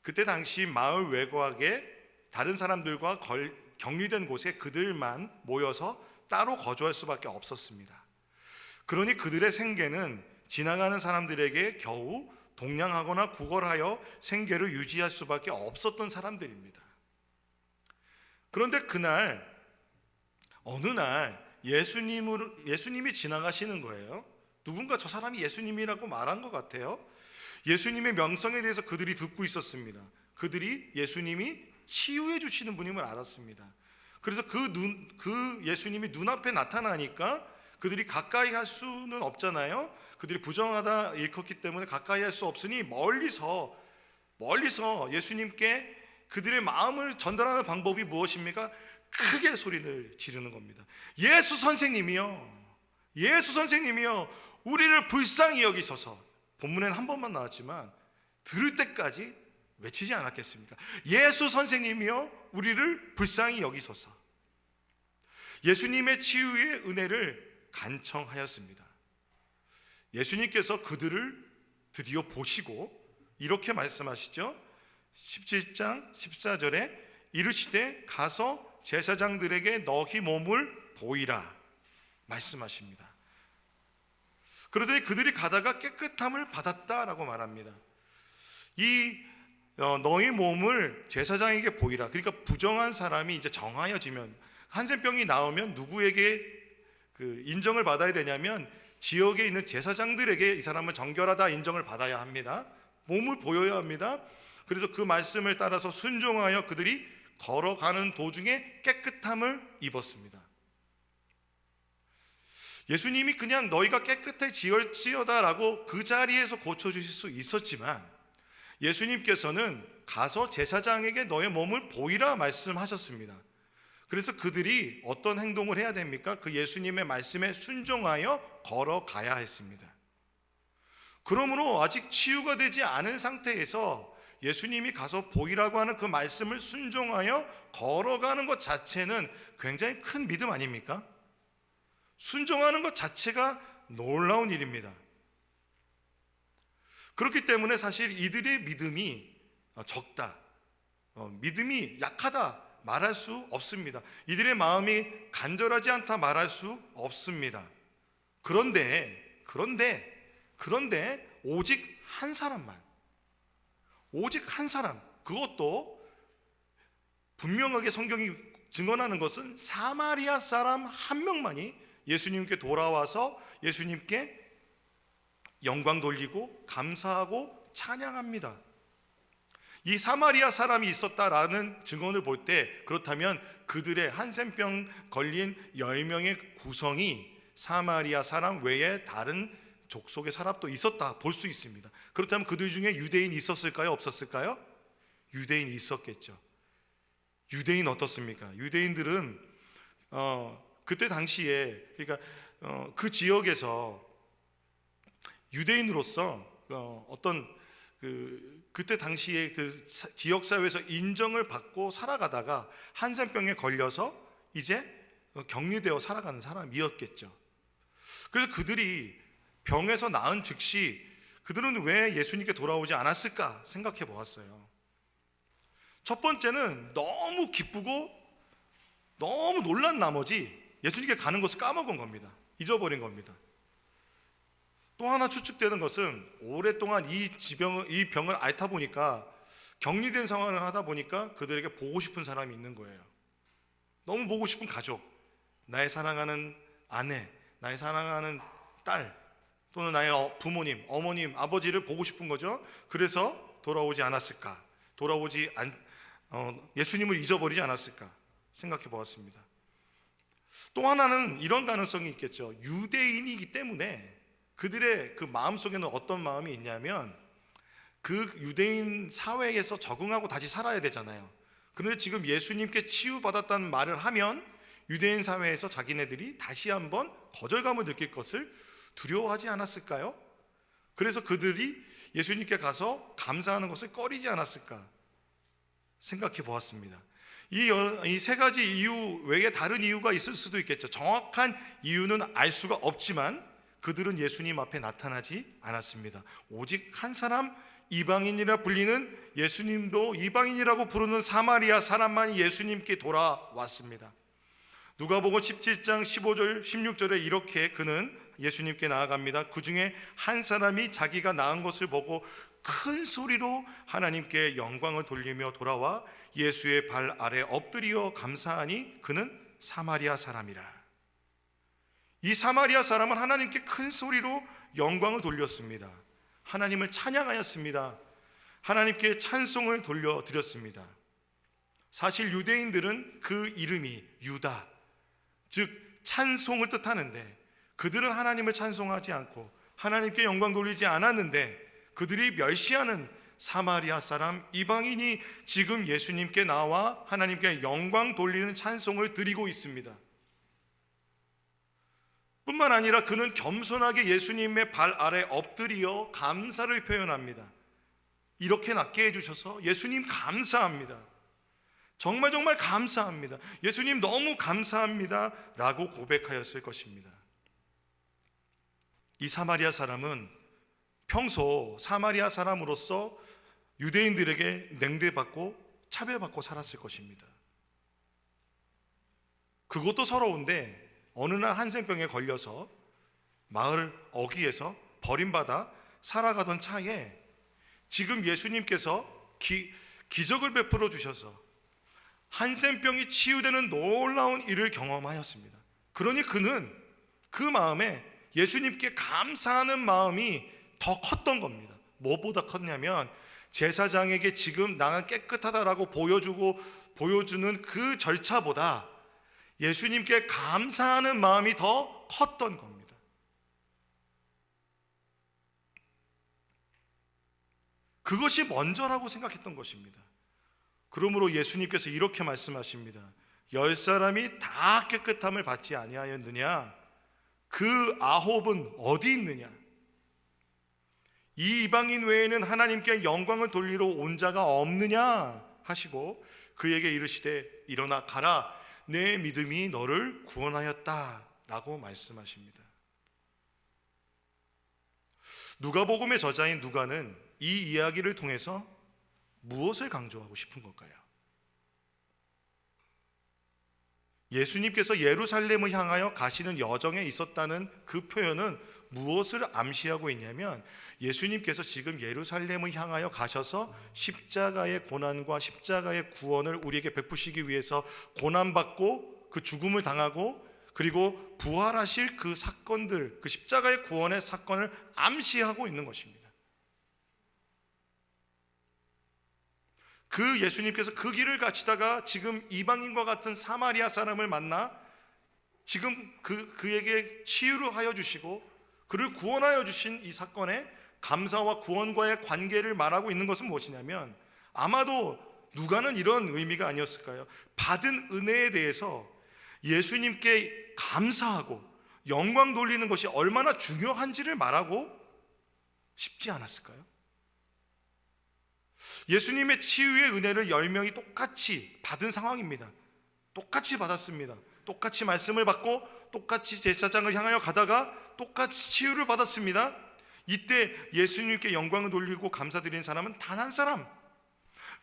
그때 당시 마을 외곽에 다른 사람들과 격리된 곳에 그들만 모여서 따로 거주할 수밖에 없었습니다. 그러니 그들의 생계는 지나가는 사람들에게 겨우 동냥하거나 구걸하여 생계를 유지할 수밖에 없었던 사람들입니다. 그런데 어느 날 예수님이 지나가시는 거예요. 누군가 저 사람이 예수님이라고 말한 것 같아요. 예수님의 명성에 대해서 그들이 듣고 있었습니다. 그들이 예수님이 치유해 주시는 분임을 알았습니다. 그래서 그 예수님이 눈앞에 나타나니까 그들이 가까이 할 수는 없잖아요. 그들이 부정하다 일컫기 때문에 가까이 할 수 없으니 멀리서 예수님께 그들의 마음을 전달하는 방법이 무엇입니까? 크게 소리를 지르는 겁니다. 예수 선생님이요, 우리를 불쌍히 여기소서. 본문에는 한 번만 나왔지만 들을 때까지 외치지 않았겠습니까? 예수 선생님이요, 우리를 불쌍히 여기소서. 예수님의 치유의 은혜를 간청하였습니다. 예수님께서 그들을 드디어 보시고 이렇게 말씀하시죠. 17장 14절에 이르시되 가서 제사장들에게 너희 몸을 보이라 말씀하십니다. 그러더니 그들이 가다가 깨끗함을 받았다라고 말합니다. 너희 몸을 제사장에게 보이라. 그러니까 부정한 사람이 이제 정하여지면, 한센병이 나오면 누구에게 인정을 받아야 되냐면 지역에 있는 제사장들에게 이 사람은 정결하다 인정을 받아야 합니다. 몸을 보여야 합니다. 그래서 그 말씀을 따라서 순종하여 그들이 걸어가는 도중에 깨끗함을 입었습니다. 예수님이 그냥 너희가 깨끗해지었지어다라고 그 자리에서 고쳐주실 수 있었지만 예수님께서는 가서 제사장에게 너의 몸을 보이라 말씀하셨습니다. 그래서 그들이 어떤 행동을 해야 됩니까? 그 예수님의 말씀에 순종하여 걸어가야 했습니다. 그러므로 아직 치유가 되지 않은 상태에서 예수님이 가서 보이라고 하는 그 말씀을 순종하여 걸어가는 것 자체는 굉장히 큰 믿음 아닙니까? 순종하는 것 자체가 놀라운 일입니다. 그렇기 때문에 사실 이들의 믿음이 적다, 믿음이 약하다 말할 수 없습니다. 이들의 마음이 간절하지 않다 말할 수 없습니다. 그런데 오직 한 사람, 그것도 분명하게 성경이 증언하는 것은 사마리아 사람 한 명만이 예수님께 돌아와서 예수님께 영광 돌리고 감사하고 찬양합니다. 이 사마리아 사람이 있었다라는 증언을 볼 때, 그렇다면 그들의 한센병 걸린 10명의 구성이 사마리아 사람 외에 다른 족속의 사람도 있었다 볼 수 있습니다. 그렇다면 그들 중에 유대인이 있었을까요? 없었을까요? 유대인이 있었겠죠. 유대인 어떻습니까? 유대인들은 그때 당시에, 그러니까 그 지역에서 유대인으로서 어떤 그때 당시에 그 지역 사회에서 인정을 받고 살아가다가 한센병에 걸려서 이제 격리되어 살아가는 사람이었겠죠. 그래서 그들이 병에서 나은 즉시 그들은 왜 예수님께 돌아오지 않았을까 생각해 보았어요. 첫 번째는 너무 기쁘고 너무 놀란 나머지 예수님께 가는 것을 까먹은 겁니다. 잊어버린 겁니다. 또 하나 추측되는 것은 오랫동안 이 병을 앓다 보니까, 격리된 상황을 하다 보니까 그들에게 보고 싶은 사람이 있는 거예요. 너무 보고 싶은 가족, 나의 사랑하는 아내, 나의 사랑하는 딸, 또는 나의 부모님, 어머님, 아버지를 보고 싶은 거죠. 그래서 돌아오지 않았을까, 예수님을 잊어버리지 않았을까 생각해 보았습니다. 또 하나는 이런 가능성이 있겠죠. 유대인이기 때문에 그들의 그 마음속에는 어떤 마음이 있냐면, 그 유대인 사회에서 적응하고 다시 살아야 되잖아요. 그런데 지금 예수님께 치유받았다는 말을 하면 유대인 사회에서 자기네들이 다시 한번 거절감을 느낄 것을 두려워하지 않았을까요? 그래서 그들이 예수님께 가서 감사하는 것을 꺼리지 않았을까 생각해 보았습니다. 이 세 가지 이유 외에 다른 이유가 있을 수도 있겠죠. 정확한 이유는 알 수가 없지만 그들은 예수님 앞에 나타나지 않았습니다. 오직 한 사람, 이방인이라 불리는, 예수님도 이방인이라고 부르는 사마리아 사람만이 예수님께 돌아왔습니다. 누가복음 17장 15절 16절에 이렇게 그는 예수님께 나아갑니다. 그 중에 한 사람이 자기가 나은 것을 보고 큰 소리로 하나님께 영광을 돌리며 돌아와 예수의 발 아래 엎드려 감사하니 그는 사마리아 사람이라. 이 사마리아 사람은 하나님께 큰 소리로 영광을 돌렸습니다. 하나님을 찬양하였습니다. 하나님께 찬송을 돌려드렸습니다. 사실 유대인들은 그 이름이 유다, 즉 찬송을 뜻하는데, 그들은 하나님을 찬송하지 않고 하나님께 영광 돌리지 않았는데, 그들이 멸시하는 사마리아 사람 이방인이 지금 예수님께 나와 하나님께 영광 돌리는 찬송을 드리고 있습니다. 뿐만 아니라 그는 겸손하게 예수님의 발 아래 엎드려 감사를 표현합니다. 이렇게 낫게 해주셔서 예수님 감사합니다. 정말 감사합니다. 예수님 너무 감사합니다 라고 고백하였을 것입니다. 이 사마리아 사람은 평소 사마리아 사람으로서 유대인들에게 냉대받고 차별받고 살았을 것입니다. 그것도 서러운데 어느 날 한센병에 걸려서 마을 어귀에서 버림받아 살아가던 차에 지금 예수님께서 기적을 베풀어 주셔서 한센병이 치유되는 놀라운 일을 경험하였습니다. 그러니 그는 그 마음에 예수님께 감사하는 마음이 더 컸던 겁니다. 무엇보다 컸냐면 제사장에게 지금 나가 깨끗하다라고 보여주는 그 절차보다 예수님께 감사하는 마음이 더 컸던 겁니다. 그것이 먼저라고 생각했던 것입니다. 그러므로 예수님께서 이렇게 말씀하십니다. 10사람이 다 깨끗함을 받지 아니하였느냐? 그 9은 어디 있느냐? 이 이방인 외에는 하나님께 영광을 돌리러 온 자가 없느냐? 하시고 그에게 이르시되 일어나 가라, 내 믿음이 너를 구원하였다 라고 말씀하십니다. 누가복음의 저자인 누가는 이 이야기를 통해서 무엇을 강조하고 싶은 걸까요? 예수님께서 예루살렘을 향하여 가시는 여정에 있었다는 그 표현은 무엇을 암시하고 있냐면, 예수님께서 지금 예루살렘을 향하여 가셔서 십자가의 고난과 십자가의 구원을 우리에게 베푸시기 위해서 고난받고 그 죽음을 당하고 그리고 부활하실 그 사건들, 그 십자가의 구원의 사건을 암시하고 있는 것입니다. 그 예수님께서 그 길을 가시다가 지금 이방인과 같은 사마리아 사람을 만나 지금 그에게 치유를 하여 주시고 그를 구원하여 주신 이 사건의 감사와 구원과의 관계를 말하고 있는 것은 무엇이냐면, 아마도 누가는 이런 의미가 아니었을까요? 받은 은혜에 대해서 예수님께 감사하고 영광 돌리는 것이 얼마나 중요한지를 말하고 싶지 않았을까요? 예수님의 치유의 은혜를 10명이 똑같이 받은 상황입니다. 똑같이 받았습니다. 똑같이 말씀을 받고 똑같이 제사장을 향하여 가다가 똑같이 치유를 받았습니다. 이때 예수님께 영광을 돌리고 감사드리는 사람은 단 한 사람,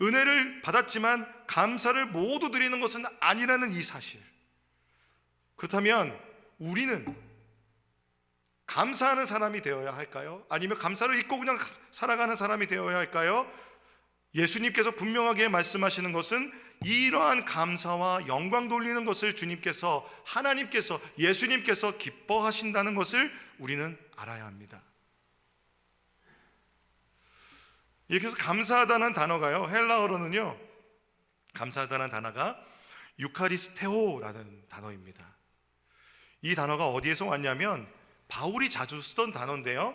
은혜를 받았지만 감사를 모두 드리는 것은 아니라는 이 사실. 그렇다면 우리는 감사하는 사람이 되어야 할까요? 아니면 감사를 잊고 그냥 살아가는 사람이 되어야 할까요? 예수님께서 분명하게 말씀하시는 것은 이러한 감사와 영광 돌리는 것을 주님께서, 하나님께서, 예수님께서 기뻐하신다는 것을 우리는 알아야 합니다. 이렇게 해서 감사하다는 단어가요, 헬라어로는요, 감사하다는 단어가 유카리스테오라는 단어입니다. 이 단어가 어디에서 왔냐면 바울이 자주 쓰던 단어인데요,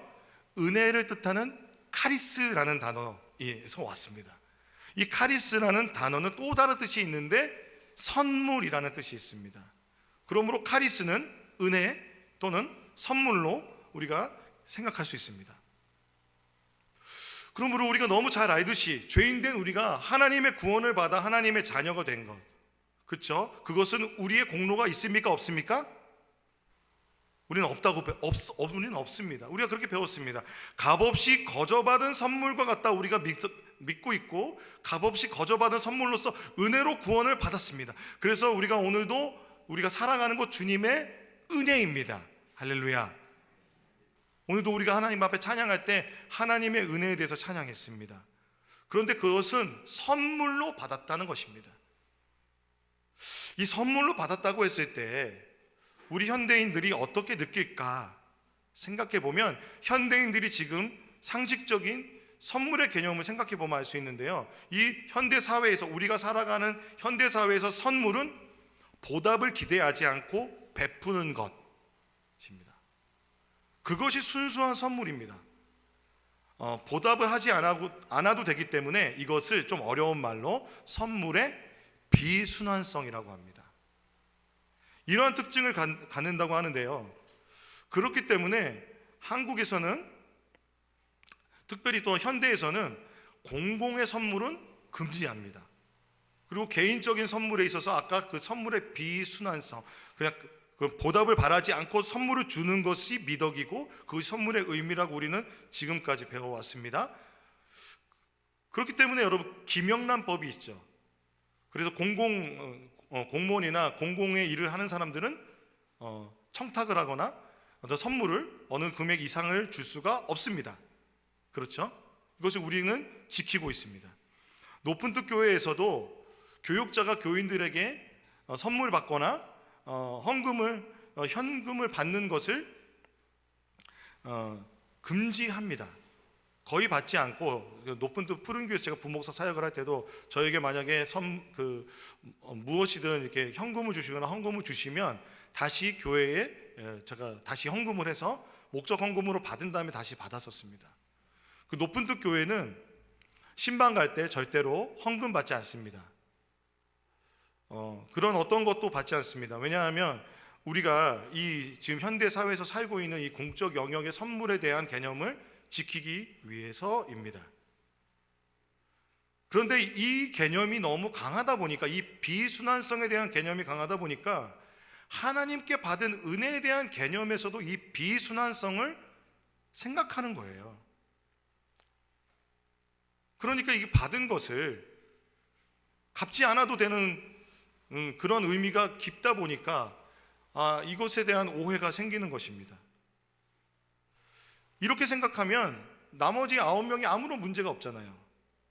은혜를 뜻하는 카리스라는 단어에서 왔습니다. 이 카리스라는 단어는 또 다른 뜻이 있는데 선물이라는 뜻이 있습니다. 그러므로 카리스는 은혜 또는 선물로 우리가 생각할 수 있습니다. 그러므로 우리가 너무 잘 알듯이 죄인된 우리가 하나님의 구원을 받아 하나님의 자녀가 된 것, 그렇죠? 그것은 우리의 공로가 있습니까? 없습니까? 우리는 우리는 없습니다. 우리가 그렇게 배웠습니다. 값없이 거저받은 선물과 같다 우리가 믿고 있고, 값없이 거저받은 선물로서 은혜로 구원을 받았습니다. 그래서 우리가 오늘도 우리가 살아가는 것 주님의 은혜입니다. 할렐루야. 오늘도 우리가 하나님 앞에 찬양할 때 하나님의 은혜에 대해서 찬양했습니다. 그런데 그것은 선물로 받았다는 것입니다. 이 선물로 받았다고 했을 때 우리 현대인들이 어떻게 느낄까 생각해 보면, 현대인들이 지금 상식적인 선물의 개념을 생각해 보면 알 수 있는데요. 이 현대 사회에서, 우리가 살아가는 현대 사회에서 선물은 보답을 기대하지 않고 베푸는 것입니다. 그것이 순수한 선물입니다. 보답을 하지 않아도 되기 때문에 이것을 좀 어려운 말로 선물의 비순환성이라고 합니다. 이러한 특징을 갖는다고 하는데요. 그렇기 때문에 한국에서는, 특별히 또 현대에서는 공공의 선물은 금지합니다. 그리고 개인적인 선물에 있어서 아까 그 선물의 비순환성, 그냥 그 보답을 바라지 않고 선물을 주는 것이 미덕이고 그것이 선물의 의미라고 우리는 지금까지 배워왔습니다. 그렇기 때문에 여러분, 김영란법이 있죠. 그래서 공무원이나 공공의 일을 하는 사람들은 청탁을 하거나 어떤 선물을 어느 금액 이상을 줄 수가 없습니다. 그렇죠? 이것을 우리는 지키고 있습니다. 높은 뜻 교회에서도 교육자가 교인들에게 선물 받거나 현금을 받는 것을 금지합니다. 거의 받지 않고, 높은 뜻 푸른 교회에서 제가 부목사 사역을 할 때도 저에게 만약에 무엇이든 이렇게 현금을 주시거나 헌금을 주시면 다시 교회에 제가 다시 헌금을 해서 목적 헌금으로 받은 다음에 다시 받았었습니다. 그 높은 뜻 교회는 신방 갈 때 절대로 헌금 받지 않습니다. 그런 어떤 것도 받지 않습니다. 왜냐하면 우리가 이 지금 현대 사회에서 살고 있는 이 공적 영역의 선물에 대한 개념을 지키기 위해서입니다. 그런데 이 개념이 너무 강하다 보니까, 이 비순환성에 대한 개념이 강하다 보니까 하나님께 받은 은혜에 대한 개념에서도 이 비순환성을 생각하는 거예요. 그러니까 이게 받은 것을 갚지 않아도 되는 그런 의미가 깊다 보니까 이것에 대한 오해가 생기는 것입니다. 이렇게 생각하면 나머지 9명이 아무런 문제가 없잖아요.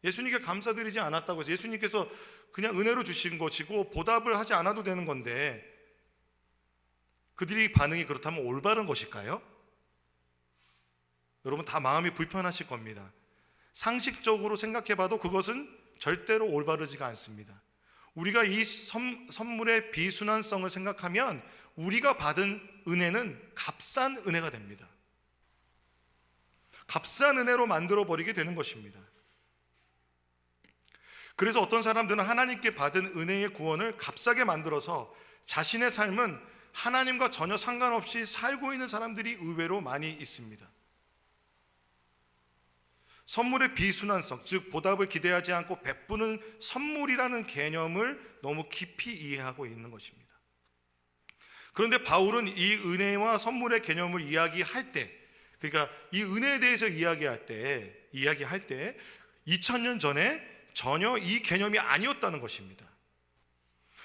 예수님께 감사드리지 않았다고 해서 예수님께서 그냥 은혜로 주신 것이고 보답을 하지 않아도 되는 건데, 그들이 반응이 그렇다면 올바른 것일까요? 여러분, 다 마음이 불편하실 겁니다. 상식적으로 생각해봐도 그것은 절대로 올바르지가 않습니다. 우리가 이 선물의 비순환성을 생각하면 우리가 받은 은혜는 값싼 은혜가 됩니다. 값싼 은혜로 만들어버리게 되는 것입니다. 그래서 어떤 사람들은 하나님께 받은 은혜의 구원을 값싸게 만들어서 자신의 삶은 하나님과 전혀 상관없이 살고 있는 사람들이 의외로 많이 있습니다. 선물의 비순환성, 즉 보답을 기대하지 않고 베푸는 선물이라는 개념을 너무 깊이 이해하고 있는 것입니다. 그런데 바울은 이 은혜와 선물의 개념을 이야기할 때, 그러니까 이 은혜에 대해서 이야기할 때 2000년 전에 전혀 이 개념이 아니었다는 것입니다.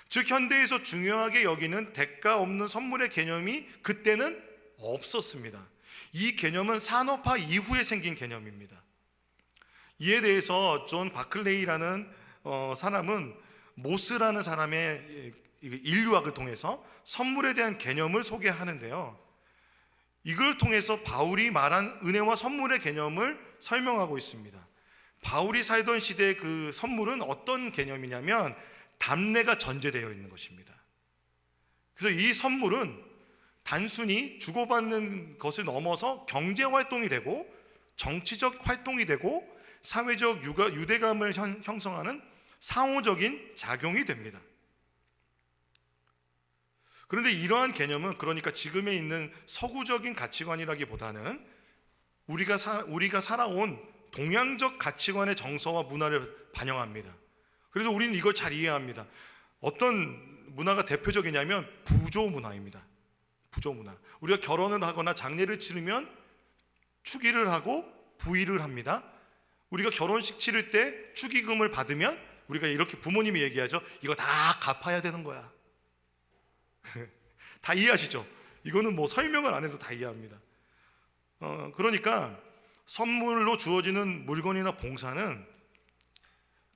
즉 현대에서 중요하게 여기는 대가 없는 선물의 개념이 그때는 없었습니다. 이 개념은 산업화 이후에 생긴 개념입니다. 이에 대해서 존 바클레이라는 사람은 모스라는 사람의 인류학을 통해서 선물에 대한 개념을 소개하는데요, 이걸 통해서 바울이 말한 은혜와 선물의 개념을 설명하고 있습니다. 바울이 살던 시대의 그 선물은 어떤 개념이냐면 담례가 전제되어 있는 것입니다. 그래서 이 선물은 단순히 주고받는 것을 넘어서 경제활동이 되고 정치적 활동이 되고 사회적 유대감을 형성하는 상호적인 작용이 됩니다. 그런데 이러한 개념은, 그러니까 지금에 있는 서구적인 가치관이라기보다는 우리가 살아온 동양적 가치관의 정서와 문화를 반영합니다. 그래서 우리는 이걸 잘 이해합니다. 어떤 문화가 대표적이냐면 부조 문화입니다. 부조 문화. 우리가 결혼을 하거나 장례를 치르면 축의를 하고 부의를 합니다. 우리가 결혼식 치를 때 축의금을 받으면 우리가 이렇게 부모님이 얘기하죠. 이거 다 갚아야 되는 거야. 다 이해하시죠? 이거는 뭐 설명을 안 해도 다 이해합니다. 그러니까 선물로 주어지는 물건이나 봉사는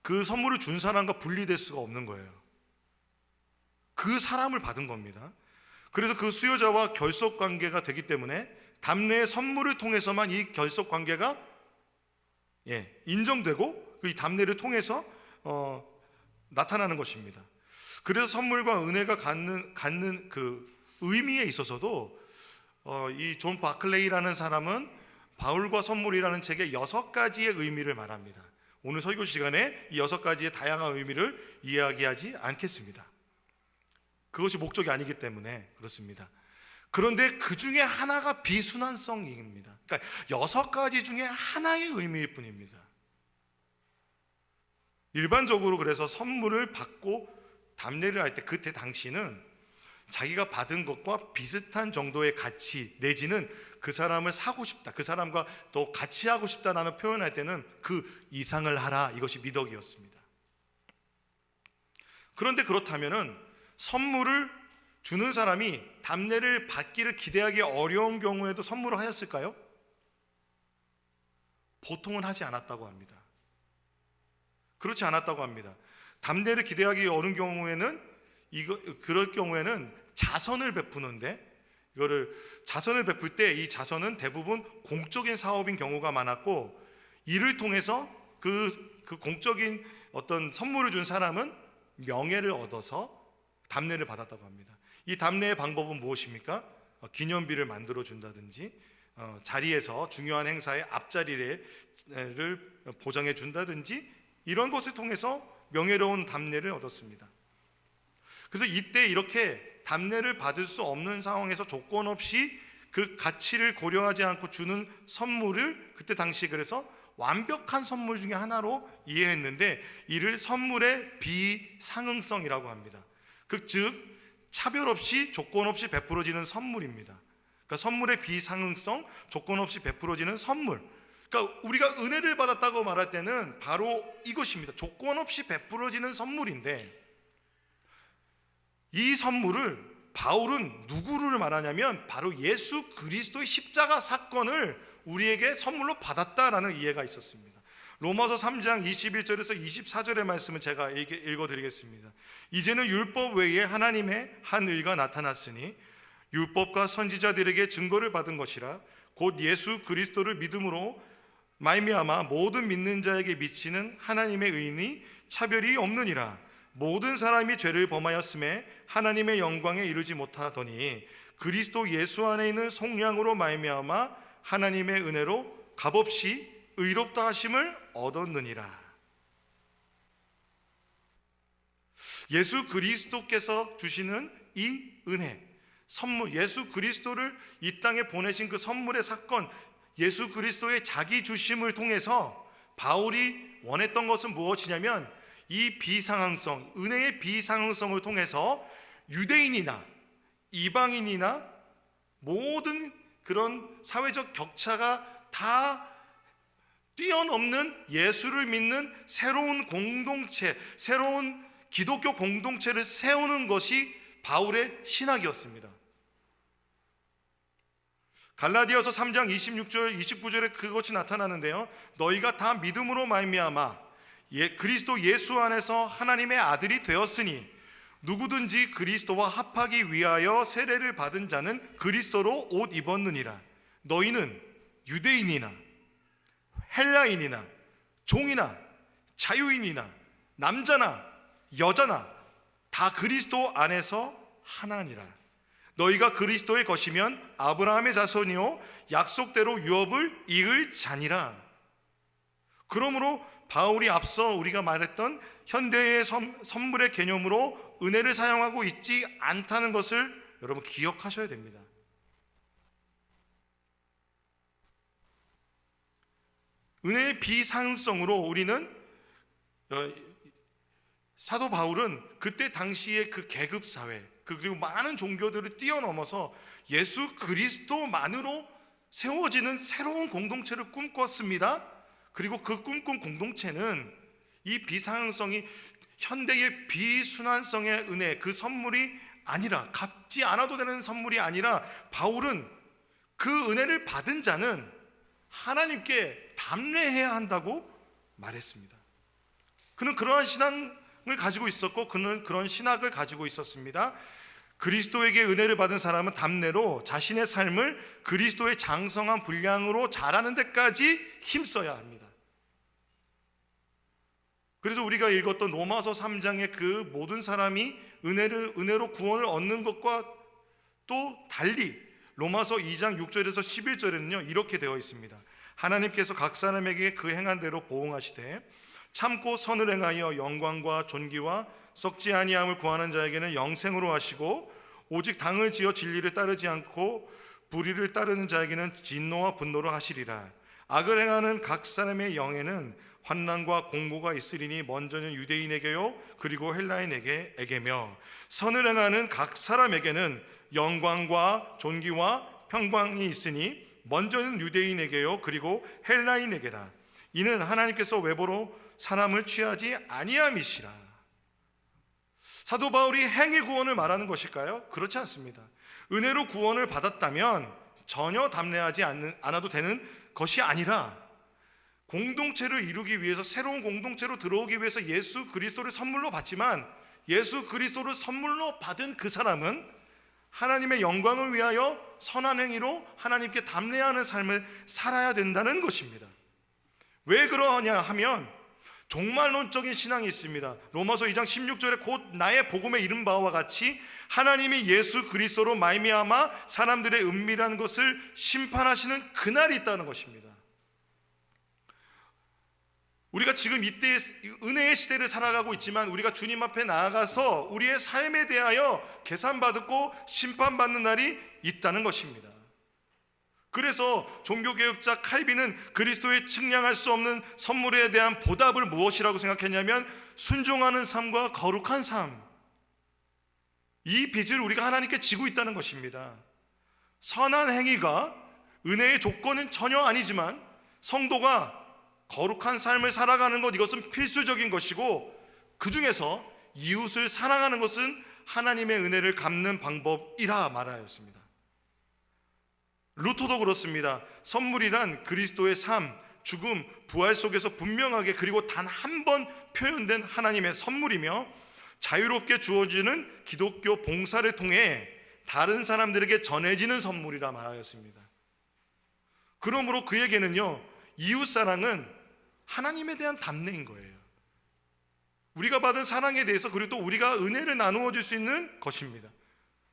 그 선물을 준 사람과 분리될 수가 없는 거예요. 그 사람을 받은 겁니다. 그래서 그 수요자와 결속 관계가 되기 때문에 담례의 선물을 통해서만 이 결속 관계가 인정되고 이 답례를 통해서 나타나는 것입니다. 그래서 선물과 은혜가 갖는 그 의미에 있어서도 이 존 바클레이라는 사람은 바울과 선물이라는 책의 6가지의 의미를 말합니다. 오늘 설교 시간에 이 6가지의 다양한 의미를 이야기하지 않겠습니다. 그것이 목적이 아니기 때문에 그렇습니다. 그런데 그 중에 하나가 비순환성입니다. 그러니까 6가지 중에 하나의 의미일 뿐입니다. 일반적으로 그래서 선물을 받고 답례를 할 때 그때 당시는 자기가 받은 것과 비슷한 정도의 가치 내지는 그 사람을 사고 싶다, 그 사람과 또 같이 하고 싶다라는 표현할 때는 그 이상을 하라, 이것이 미덕이었습니다. 그런데 그렇다면은 선물을 주는 사람이 답례를 받기를 기대하기 어려운 경우에도 선물을 하였을까요? 보통은 하지 않았다고 합니다. 그렇지 않았다고 합니다. 답례를 기대하기 어려운 경우에는 그럴 경우에는 자선을 베푸는데, 이거를 자선을 베풀 때 이 자선은 대부분 공적인 사업인 경우가 많았고, 이를 통해서 그 공적인 어떤 선물을 준 사람은 명예를 얻어서 답례를 받았다고 합니다. 이 답례의 방법은 무엇입니까? 기념비를 만들어 준다든지, 자리에서 중요한 행사의 앞자리를 보장해 준다든지, 이런 것을 통해서 명예로운 답례를 얻었습니다. 그래서 이때 이렇게 답례를 받을 수 없는 상황에서 조건 없이 그 가치를 고려하지 않고 주는 선물을 그때 당시 그래서 완벽한 선물 중에 하나로 이해했는데, 이를 선물의 비상응성이라고 합니다. 즉 차별 없이 조건 없이 베풀어지는 선물입니다. 그러니까 선물의 비상응성, 조건 없이 베풀어지는 선물. 그러니까 우리가 은혜를 받았다고 말할 때는 바로 이것입니다. 조건 없이 베풀어지는 선물인데, 이 선물을 바울은 누구를 말하냐면 바로 예수 그리스도의 십자가 사건을 우리에게 선물로 받았다라는 이해가 있었습니다. 로마서 3장 21절에서 24절의 말씀을 제가 읽어드리겠습니다. 이제는 율법 외에 하나님의 한 의가 나타났으니 율법과 선지자들에게 증거를 받은 것이라 곧 예수 그리스도를 믿음으로 말미암아 모든 믿는 자에게 미치는 하나님의 의인이 차별이 없느니라. 모든 사람이 죄를 범하였음에 하나님의 영광에 이르지 못하더니 그리스도 예수 안에 있는 속량으로 말미암아 하나님의 은혜로 값없이 의롭다 하심을 얻었느니라. 예수 그리스도께서 주시는 이 은혜, 선물, 예수 그리스도를 이 땅에 보내신 그 선물의 사건, 예수 그리스도의 자기 주심을 통해서 바울이 원했던 것은 무엇이냐면 이 비상응성, 은혜의 비상응성을 통해서 유대인이나 이방인이나 모든 그런 사회적 격차가 다 뛰어넘는 예수를 믿는 새로운 공동체, 새로운 기독교 공동체를 세우는 것이 바울의 신학이었습니다. 갈라디아서 3장 26절 29절에 그것이 나타나는데요, 너희가 다 믿음으로 말미암아 그리스도 예수 안에서 하나님의 아들이 되었으니 누구든지 그리스도와 합하기 위하여 세례를 받은 자는 그리스도로 옷 입었느니라. 너희는 유대인이나 헬라인이나 종이나 자유인이나 남자나 여자나 다 그리스도 안에서 하나니라. 너희가 그리스도의 것이면 아브라함의 자손이요 약속대로 유업을 이을 자니라. 그러므로 바울이 앞서 우리가 말했던 현대의 선물의 개념으로 은혜를 사용하고 있지 않다는 것을 여러분 기억하셔야 됩니다. 은혜의 비상응성으로 우리는 사도 바울은 그때 당시의 그 계급 사회 그리고 많은 종교들을 뛰어넘어서 예수 그리스도만으로 세워지는 새로운 공동체를 꿈꿨습니다. 그리고 그 꿈꾼 공동체는 이 비상응성이 현대의 비순환성의 은혜, 그 선물이 아니라, 갚지 않아도 되는 선물이 아니라, 바울은 그 은혜를 받은 자는 하나님께 담례해야 한다고 말했습니다. 그는 그러한 신앙을 가지고 있었고, 그는 그런 신학을 가지고 있었습니다. 그리스도에게 은혜를 받은 사람은 담례로 자신의 삶을 그리스도의 장성한 분량으로 자라는 데까지 힘써야 합니다. 그래서 우리가 읽었던 로마서 3장의 그 모든 사람이 은혜로 구원을 얻는 것과 또 달리 로마서 2장 6절에서 11절에는요 이렇게 되어 있습니다. 하나님께서 각 사람에게 그 행한 대로 보응하시되 참고 선을 행하여 영광과 존귀와 썩지 아니함을 구하는 자에게는 영생으로 하시고 오직 당을 지어 진리를 따르지 않고 불의를 따르는 자에게는 진노와 분노로 하시리라. 악을 행하는 각 사람의 영에는 환난과 공고가 있으리니 먼저는 유대인에게요 그리고 헬라인에게며 선을 행하는 각 사람에게는 영광과 존귀와 평강이 있으니 먼저는 유대인에게요 그리고 헬라인에게라. 이는 하나님께서 외모로 사람을 취하지 아니함이시라. 사도 바울이 행위 구원을 말하는 것일까요? 그렇지 않습니다. 은혜로 구원을 받았다면 전혀 담례하지 않아도 되는 것이 아니라 공동체를 이루기 위해서 새로운 공동체로 들어오기 위해서 예수 그리스도를 선물로 받지만 예수 그리스도를 선물로 받은 그 사람은 하나님의 영광을 위하여 선한 행위로 하나님께 담례하는 삶을 살아야 된다는 것입니다. 왜 그러냐 하면 종말론적인 신앙이 있습니다. 로마서 2장 16절에 곧 나의 복음에 이른 바와 같이 하나님이 예수 그리스도로 말미암아 사람들의 은밀한 것을 심판하시는 그날이 있다는 것입니다. 우리가 지금 이때 은혜의 시대를 살아가고 있지만 우리가 주님 앞에 나아가서 우리의 삶에 대하여 계산받고 심판받는 날이 있다는 것입니다. 그래서 종교개혁자 칼빈은 그리스도의 측량할 수 없는 선물에 대한 보답을 무엇이라고 생각했냐면 순종하는 삶과 거룩한 삶, 이 빚을 우리가 하나님께 지고 있다는 것입니다. 선한 행위가 은혜의 조건은 전혀 아니지만 성도가 거룩한 삶을 살아가는 것, 이것은 필수적인 것이고 그 중에서 이웃을 사랑하는 것은 하나님의 은혜를 갚는 방법이라 말하였습니다. 루터도 그렇습니다. 선물이란 그리스도의 삶, 죽음, 부활 속에서 분명하게 그리고 단 한 번 표현된 하나님의 선물이며 자유롭게 주어지는 기독교 봉사를 통해 다른 사람들에게 전해지는 선물이라 말하였습니다. 그러므로 그에게는요 이웃사랑은 하나님에 대한 담례인 거예요. 우리가 받은 사랑에 대해서 그리고 또 우리가 은혜를 나누어 줄 수 있는 것입니다.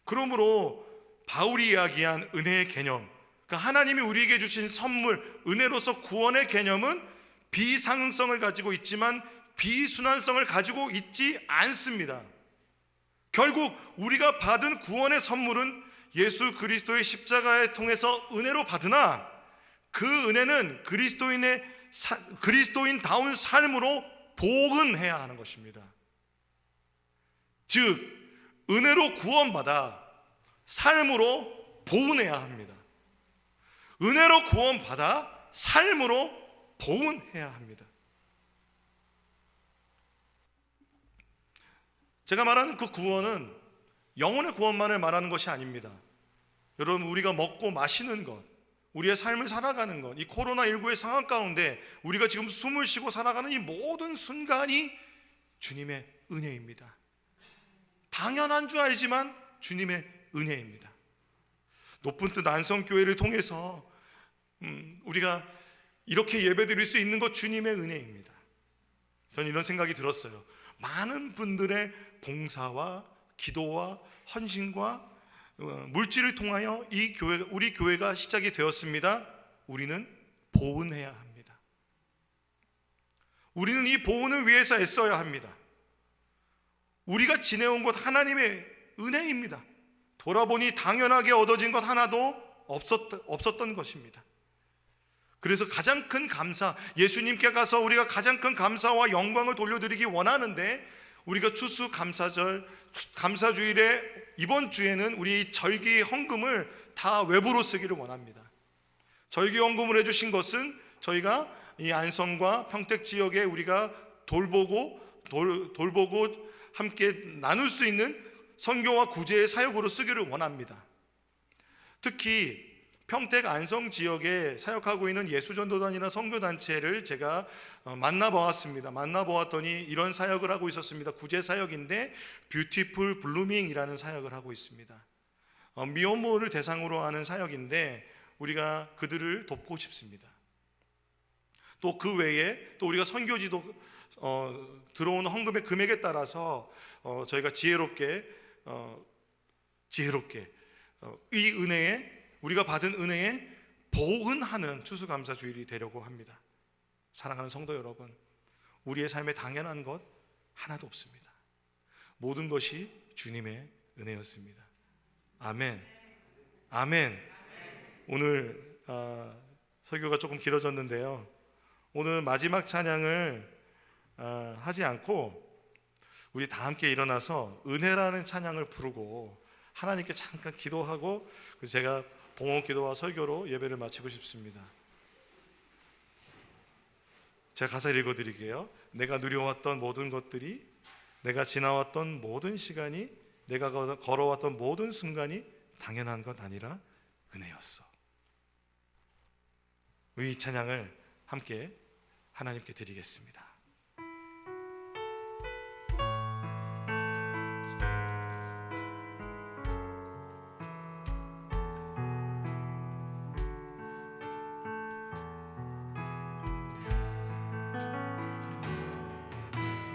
그러므로 바울이 이야기한 은혜의 개념, 그러니까 하나님이 우리에게 주신 선물, 은혜로서 구원의 개념은 비상응성을 가지고 있지만 비순환성을 가지고 있지 않습니다. 결국 우리가 받은 구원의 선물은 예수 그리스도의 십자가에 통해서 은혜로 받으나 그 은혜는 그리스도인다운 삶으로 보응해야 하는 것입니다. 즉 은혜로 구원받아 삶으로 보응해야 합니다. 은혜로 구원받아 삶으로 보응해야 합니다. 제가 말하는 그 구원은 영혼의 구원만을 말하는 것이 아닙니다. 여러분, 우리가 먹고 마시는 것, 우리의 삶을 살아가는 것, 이 코로나19의 상황 가운데 우리가 지금 숨을 쉬고 살아가는 이 모든 순간이 주님의 은혜입니다. 당연한 줄 알지만 주님의 은혜입니다. 높은 뜻 안성교회를 통해서 우리가 이렇게 예배드릴 수 있는 것 주님의 은혜입니다. 저는 이런 생각이 들었어요. 많은 분들의 봉사와 기도와 헌신과 물질을 통하여 우리 교회가 시작이 되었습니다. 우리는 보은해야 합니다. 우리는 이 보은을 위해서 애써야 합니다. 우리가 지내온 것 하나님의 은혜입니다. 돌아보니 당연하게 얻어진 것 하나도 없었던 것입니다. 그래서 가장 큰 감사, 예수님께 가서 우리가 가장 큰 감사와 영광을 돌려드리기 원하는데, 우리가 추수 감사절, 감사주일에 이번 주에는 우리 절기 헌금을 다 외부로 쓰기를 원합니다. 절기 헌금을 해주신 것은 저희가 이 안성과 평택 지역에 우리가 돌보고 함께 나눌 수 있는 선교와 구제의 사역으로 쓰기를 원합니다. 특히 평택 안성 지역에 사역하고 있는 예수전도단이나 선교단체를 제가 만나보았습니다. 만나보았더니 이런 사역을 하고 있었습니다. 구제 사역인데 뷰티풀 블루밍이라는 사역을 하고 있습니다. 미혼모를 대상으로 하는 사역인데 우리가 그들을 돕고 싶습니다. 또 그 외에 또 우리가 선교지도 들어오는 헌금의 금액에 따라서 저희가 지혜롭게 이 은혜에, 우리가 받은 은혜에 보은하는 추수감사주일이 되려고 합니다. 사랑하는 성도 여러분, 우리의 삶에 당연한 것 하나도 없습니다. 모든 것이 주님의 은혜였습니다. 아멘. 아멘. 오늘 설교가 조금 길어졌는데요, 오늘 마지막 찬양을 하지 않고 우리 다 함께 일어나서 은혜라는 찬양을 부르고 하나님께 잠깐 기도하고 제가 봉헌 기도와 설교로 예배를 마치고 싶습니다. 제가 가사를 읽어드릴게요. 내가 누려왔던 모든 것들이, 내가 지나왔던 모든 시간이, 내가 걸어왔던 모든 순간이 당연한 것 아니라 은혜였어. 이 찬양을 함께 하나님께 드리겠습니다.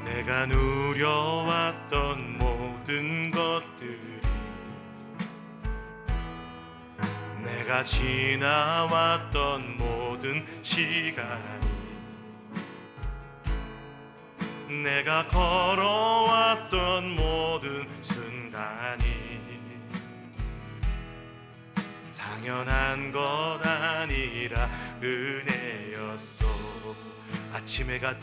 내가 누려왔던 모든 것들이, 내가 지나왔던 모든 시간이, 내가 걸어왔던 모든 순간이 당연한 것 아니라 은혜였어. 아침 해가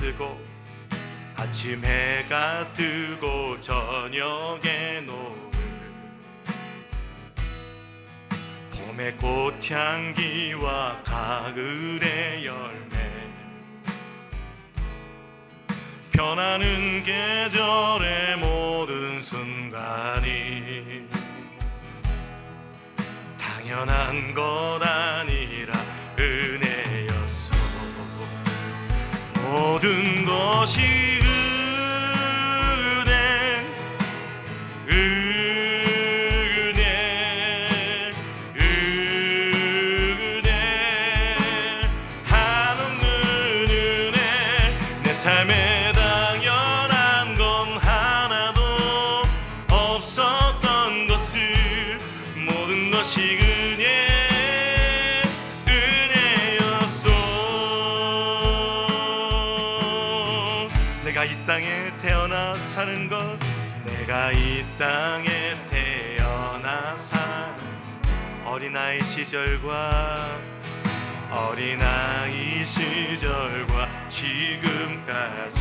뜨고 저녁에 노을, 봄의 꽃향기와 가을의 열매, 변하는 계절의 모든 순간이 당연한 것 아니라 은혜였어. 모든 것이 삶에 당연한 건 하나도 없었던 것을, 모든 것이 은혜였어. 내가 이 땅에 태어나 사는 것, 내가 이 땅에 태어나 사는 어린아이 시절과 지금까지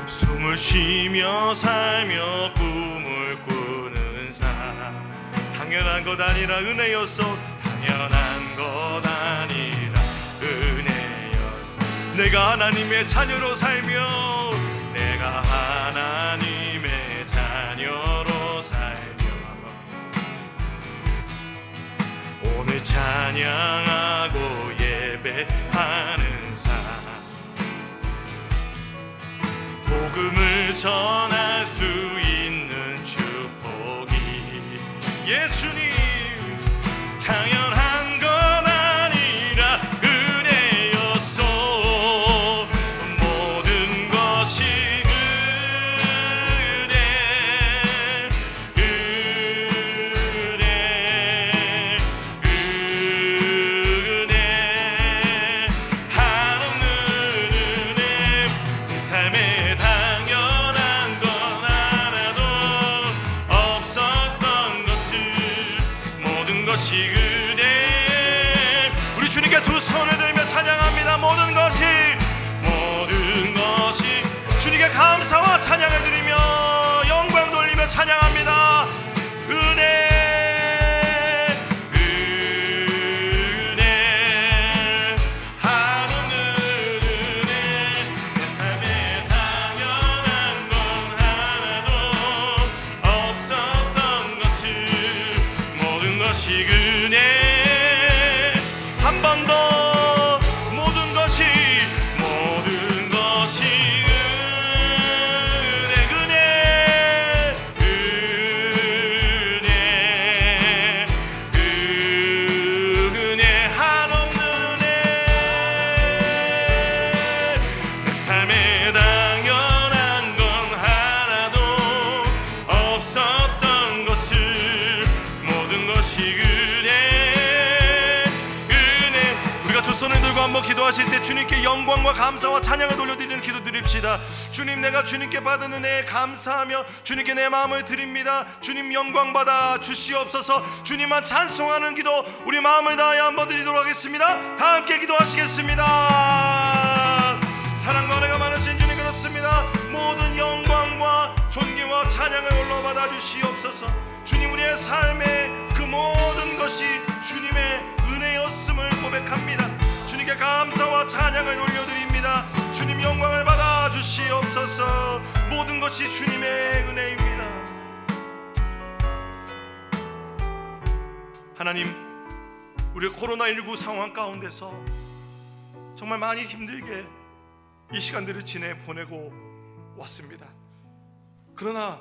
숨을 쉬며 살며 꿈을 꾸는 삶, 당연한 것 아니라 은혜였어. 당연한 것 아니라 은혜였어. 내가 하나님의 자녀로 살며, 내가 하나님의 자녀로 살며 오늘 찬양하고 예배하는 삶, 복음을 전할 수 있는 축복이, 예수님 당연한 것 아니라 은혜였어. 모든 것이 삶에 당연한 건 하나도 없었던 것을, 모든 것이 은혜. 우리 주님께 두 손을 들며 찬양합니다. 모든 것이 주님께 감사와 찬양을 드리며 영광 돌리며 찬양합니다. 은혜 한 번 더 모든 것이 은혜 한없는 은혜 것이 은혜. 우리가 두 손을 들고 한번 기도하실 때 주님께 영광과 감사와 찬양을 돌려드리는 기도 드립시다. 주님, 내가 주님께 받은 은혜에 감사하며 주님께 내 마음을 드립니다. 주님 영광 받아 주시옵소서. 주님만 찬송하는 기도 우리 마음을 다하여 한번 드리도록 하겠습니다. 다 함께 기도하시겠습니다. 사랑과 은혜가 많으신 주님, 그렇습니다. 모든 영광과 존귀와 찬양을 올라받아 주시옵소서. 주님, 우리의 삶의 그 모든 것이 주님의 은혜였음을 고백합니다. 주님께 감사와 찬양을 돌려드립니다. 주님 영광을 받아 주시옵소서. 모든 것이 주님의 은혜입니다. 하나님, 우리의 코로나19 상황 가운데서 정말 많이 힘들게 이 시간들을 보내고 왔습니다. 그러나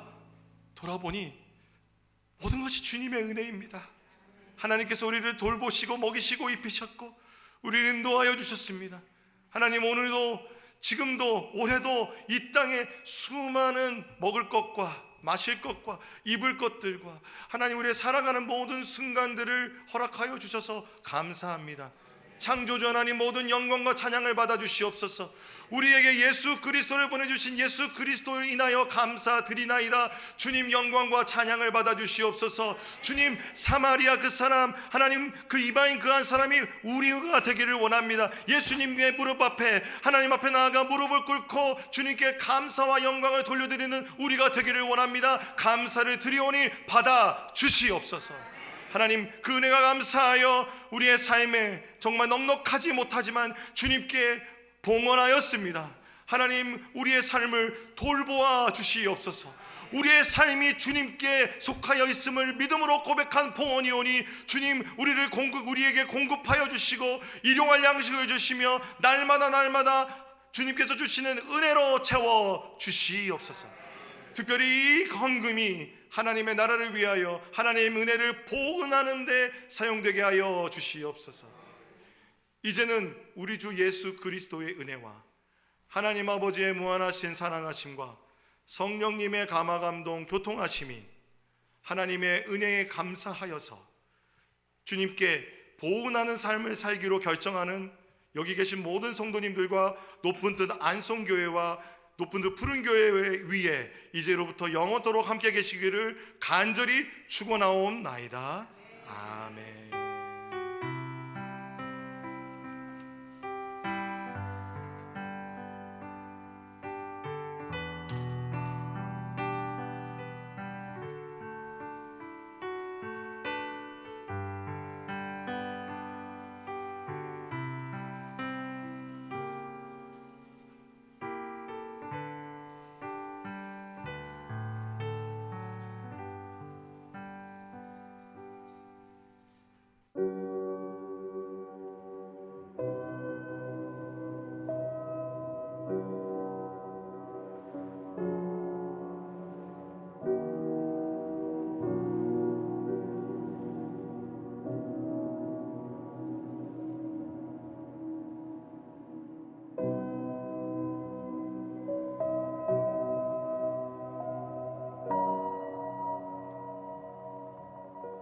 돌아보니 모든 것이 주님의 은혜입니다. 하나님께서 우리를 돌보시고 먹이시고 입히셨고 우리를 인도하여 주셨습니다. 하나님, 오늘도 지금도 올해도 이 땅에 수많은 먹을 것과 마실 것과 입을 것들과 하나님 우리의 살아가는 모든 순간들을 허락하여 주셔서 감사합니다. 창조주 하나님, 모든 영광과 찬양을 받아 주시옵소서. 우리에게 예수 그리스도를 보내주신 예수 그리스도로 인하여 감사드리나이다. 주님 영광과 찬양을 받아 주시옵소서. 주님, 사마리아 그 사람, 하나님 그 이방인 그 한 사람이 우리가 되기를 원합니다. 예수님의 무릎 앞에, 하나님 앞에 나아가 무릎을 꿇고 주님께 감사와 영광을 돌려드리는 우리가 되기를 원합니다. 감사를 드리오니 받아 주시옵소서. 하나님, 그 은혜가 감사하여 우리의 삶에 정말 넉넉하지 못하지만 주님께 봉헌하였습니다. 하나님, 우리의 삶을 돌보아 주시옵소서. 우리의 삶이 주님께 속하여 있음을 믿음으로 고백한 봉헌이오니 주님, 우리에게 공급하여 주시고 일용할 양식을 주시며 날마다 주님께서 주시는 은혜로 채워 주시옵소서. 특별히 이 헌금이 하나님의 나라를 위하여 하나님의 은혜를 보응하는 데 사용되게 하여 주시옵소서. 이제는 우리 주 예수 그리스도의 은혜와 하나님 아버지의 무한하신 사랑하심과 성령님의 감화감동 교통하심이 하나님의 은혜에 감사하여서 주님께 보응하는 삶을 살기로 결정하는 여기 계신 모든 성도님들과 높은 뜻 안송교회와 높은 듯 푸른 교회 위에 이제로부터 영원토록 함께 계시기를 간절히 축원하옵나이다. 아멘.